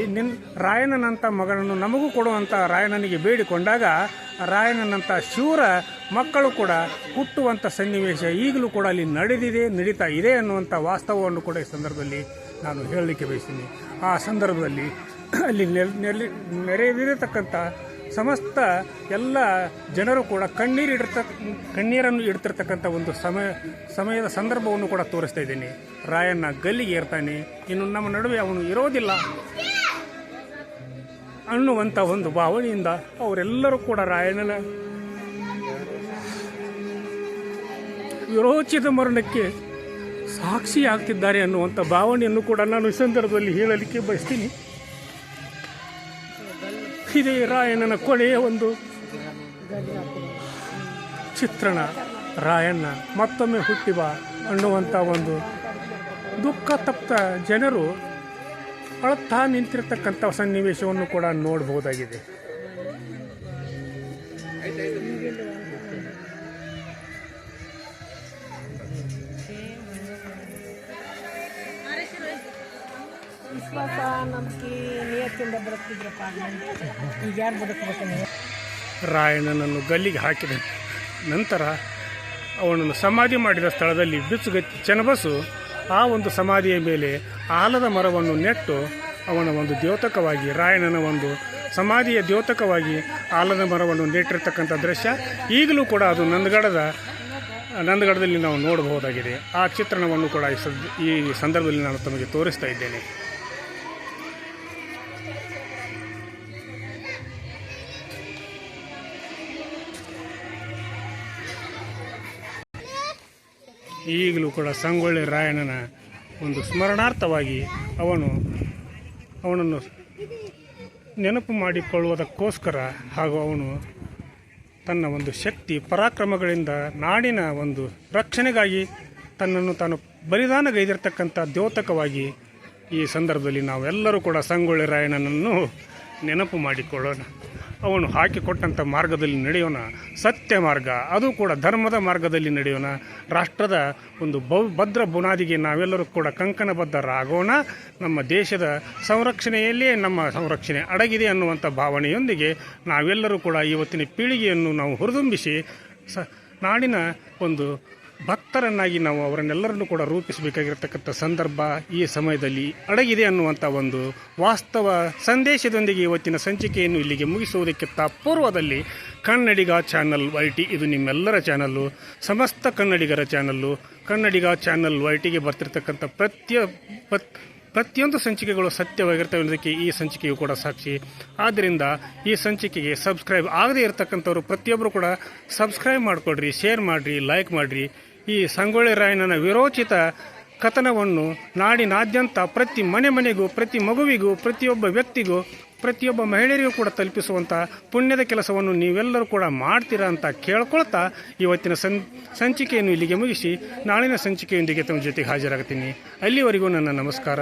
ರಾಯಣ್ಣನಂಥ ಮಗನನ್ನು ನಮಗೂ ಕೊಡುವಂಥ ರಾಯಣ್ಣನಿಗೆ ಬೇಡಿಕೊಂಡಾಗ ರಾಯಣ್ಣನಂಥ ಶೂರ ಮಕ್ಕಳು ಕೂಡ ಹುಟ್ಟುವಂಥ ಸನ್ನಿವೇಶ ಈಗಲೂ ಕೂಡ ಅಲ್ಲಿ ನಡೀತಾ ಇದೆ ಅನ್ನುವಂಥ ವಾಸ್ತವವನ್ನು ಕೂಡ ಈ ಸಂದರ್ಭದಲ್ಲಿ ನಾನು ಹೇಳಲಿಕ್ಕೆ ಬಯಸ್ತೀನಿ. ಆ ಸಂದರ್ಭದಲ್ಲಿ ಅಲ್ಲಿ ನೆರೆದಿರತಕ್ಕಂಥ ಸಮಸ್ತ ಎಲ್ಲ ಜನರು ಕೂಡ ಕಣ್ಣೀರನ್ನು ಇಡ್ತಿರ್ತಕ್ಕಂಥ ಒಂದು ಸಮಯದ ಸಂದರ್ಭವನ್ನು ಕೂಡ ತೋರಿಸ್ತಾ ಇದ್ದೀನಿ. ರಾಯಣ್ಣ ಗಲ್ಲಿಗೆ ಏರ್ತಾನೆ, ಇನ್ನು ನಮ್ಮ ನಡುವೆ ಅವನು ಇರೋದಿಲ್ಲ ಅನ್ನುವಂಥ ಒಂದು ಭಾವನೆಯಿಂದ ಅವರೆಲ್ಲರೂ ಕೂಡ ರಾಯಣ್ಣನ ವಿರೋಚಿತ ಮರಣಕ್ಕೆ ಸಾಕ್ಷಿಯಾಗ್ತಿದ್ದಾರೆ ಅನ್ನುವಂಥ ಭಾವನೆಯನ್ನು ಕೂಡ ನಾನು ಈ ಸಂದರ್ಭದಲ್ಲಿ ಹೇಳಲಿಕ್ಕೆ ಬಯಸ್ತೀನಿ. ಇದೇ ರಾಯಣ್ಣನ ಕೊನೆಯ ಒಂದು ಚಿತ್ರಣ. ರಾಯಣ್ಣ ಮತ್ತೊಮ್ಮೆ ಹುಟ್ಟಿಬ ಅನ್ನುವಂಥ ಒಂದು ದುಃಖ ತಪ್ತ ಜನರು ಅಳುತ್ತಾ ನಿಂತಿರತಕ್ಕಂಥ ಸನ್ನಿವೇಶವನ್ನು ಕೂಡ ನೋಡಬಹುದಾಗಿದೆ. ವಿಶ್ವಾಸ ನಂಬಿಕೆ ನಿಯತ್ತಿಂದ ಬದುಕ್ತಿದ್ರಪ್ಪ, ಈಗ ಯಾರು ಬದುಕಬೇಕು? ರಾಯಣ್ಣನನ್ನು ಗಲ್ಲಿಗೆ ಹಾಕಿದ ನಂತರ ಅವನನ್ನು ಸಮಾಧಿ ಮಾಡಿದ ಸ್ಥಳದಲ್ಲಿ ಬಿಚ್ಚುಗತ್ತಿ ಚನ್ನಬಸು ಆ ಒಂದು ಸಮಾಧಿಯ ಮೇಲೆ ಆಲದ ಮರವನ್ನು ನೆಟ್ಟು ಅವನ ಒಂದು ದ್ಯೋತಕವಾಗಿ, ರಾಯಣ್ಣನ ಒಂದು ಸಮಾಧಿಯ ದ್ಯೋತಕವಾಗಿ ಆಲದ ಮರವನ್ನು ನೆಟ್ಟಿರ್ತಕ್ಕಂಥ ದೃಶ್ಯ ಈಗಲೂ ಕೂಡ ಅದು ನಂದಗಡದಲ್ಲಿ ನಾವು ನೋಡಬಹುದಾಗಿದೆ. ಆ ಚಿತ್ರಣವನ್ನು ಕೂಡ ಈ ಸಂದರ್ಭದಲ್ಲಿ ನಾನು ತಮಗೆ ತೋರಿಸ್ತಾ ಇದ್ದೇನೆ. ಈಗಲೂ ಕೂಡ ಸಂಗೊಳ್ಳಿ ರಾಯಣ್ಣನ ಒಂದು ಸ್ಮರಣಾರ್ಥವಾಗಿ ಅವನನ್ನು ನೆನಪು ಮಾಡಿಕೊಳ್ಳುವುದಕ್ಕೋಸ್ಕರ ಹಾಗೂ ಅವನು ತನ್ನ ಒಂದು ಶಕ್ತಿ ಪರಾಕ್ರಮಗಳಿಂದ ನಾಡಿನ ಒಂದು ರಕ್ಷಣೆಗಾಗಿ ತನ್ನನ್ನು ತಾನು ಬಲಿದಾನಗೈದಿರ್ತಕ್ಕಂಥ ದ್ಯೋತಕವಾಗಿ ಈ ಸಂದರ್ಭದಲ್ಲಿ ನಾವೆಲ್ಲರೂ ಕೂಡ ಸಂಗೊಳ್ಳಿ ರಾಯಣ್ಣನನ್ನು ನೆನಪು ಮಾಡಿಕೊಳ್ಳೋಣ. ಅವನು ಹಾಕಿಕೊಟ್ಟಂಥ ಮಾರ್ಗದಲ್ಲಿ ನಡೆಯೋಣ, ಸತ್ಯ ಮಾರ್ಗ, ಅದು ಕೂಡ ಧರ್ಮದ ಮಾರ್ಗದಲ್ಲಿ ನಡೆಯೋಣ. ರಾಷ್ಟ್ರದ ಒಂದು ಭದ್ರ ಬುನಾದಿಗೆ ನಾವೆಲ್ಲರೂ ಕೂಡ ಕಂಕಣಬದ್ಧರಾಗೋಣ. ನಮ್ಮ ದೇಶದ ಸಂರಕ್ಷಣೆಯಲ್ಲಿಯೇ ನಮ್ಮ ಸಂರಕ್ಷಣೆ ಅಡಗಿದೆ ಅನ್ನುವಂಥ ಭಾವನೆಯೊಂದಿಗೆ ನಾವೆಲ್ಲರೂ ಕೂಡ ಇವತ್ತಿನ ಪೀಳಿಗೆಯನ್ನು ನಾವು ಹುರಿದುಂಬಿಸಿ ನಾಡಿನ ಒಂದು ಭಕ್ತರನ್ನಾಗಿ ನಾವು ಅವರನ್ನೆಲ್ಲರನ್ನು ಕೂಡ ರೂಪಿಸಬೇಕಾಗಿರ್ತಕ್ಕಂಥ ಸಂದರ್ಭ ಈ ಸಮಯದಲ್ಲಿ ಅಡಗಿದೆ ಅನ್ನುವಂಥ ಒಂದು ವಾಸ್ತವ ಸಂದೇಶದೊಂದಿಗೆ ಇವತ್ತಿನ ಸಂಚಿಕೆಯನ್ನು ಇಲ್ಲಿಗೆ ಮುಗಿಸುವುದಕ್ಕಿಂತ ಪೂರ್ವದಲ್ಲಿ ಕನ್ನಡಿಗ ಚಾನಲ್ YT ಇದು ನಿಮ್ಮೆಲ್ಲರ ಚಾನಲ್ಲು, ಸಮಸ್ತ ಕನ್ನಡಿಗರ ಚಾನಲ್ಲು. ಕನ್ನಡಿಗ ಚಾನಲ್ YTಗೆ ಬರ್ತಿರ್ತಕ್ಕಂಥ ಪ್ರತಿಯೊಂದು ಸಂಚಿಕೆಗಳು ಸತ್ಯವಾಗಿರ್ತವೆ ಅನ್ನೋದಕ್ಕೆ ಈ ಸಂಚಿಕೆಯು ಕೂಡ ಸಾಕ್ಷಿ. ಆದ್ದರಿಂದ ಈ ಸಂಚಿಕೆಗೆ ಸಬ್ಸ್ಕ್ರೈಬ್ ಆಗದೇ ಇರತಕ್ಕಂಥವ್ರು ಪ್ರತಿಯೊಬ್ಬರು ಕೂಡ ಸಬ್ಸ್ಕ್ರೈಬ್ ಮಾಡಿಕೊಡ್ರಿ, ಶೇರ್ ಮಾಡಿರಿ, ಲೈಕ್ ಮಾಡಿರಿ. ಈ ಸಂಗೊಳ್ಳಿ ರಾಯಣ್ಣನ ವಿರೋಚಿತ ಕಥನವನ್ನು ನಾಡಿನಾದ್ಯಂತ ಪ್ರತಿ ಮನೆಗೂ, ಪ್ರತಿ ಮಗುವಿಗೂ, ಪ್ರತಿಯೊಬ್ಬ ವ್ಯಕ್ತಿಗೂ, ಪ್ರತಿಯೊಬ್ಬ ಮಹಿಳೆಯರಿಗೂ ಕೂಡ ತಲುಪಿಸುವಂಥ ಪುಣ್ಯದ ಕೆಲಸವನ್ನು ನೀವೆಲ್ಲರೂ ಕೂಡ ಮಾಡ್ತೀರಾ ಅಂತ ಕೇಳ್ಕೊಳ್ತಾ ಇವತ್ತಿನ ಸಂಚಿಕೆಯನ್ನು ಇಲ್ಲಿಗೆ ಮುಗಿಸಿ ನಾಳಿನ ಸಂಚಿಕೆಯೊಂದಿಗೆ ತಮ್ಮ ಜೊತೆಗೆ ಹಾಜರಾಗ್ತೀನಿ. ಅಲ್ಲಿವರೆಗೂ ನನ್ನ ನಮಸ್ಕಾರ.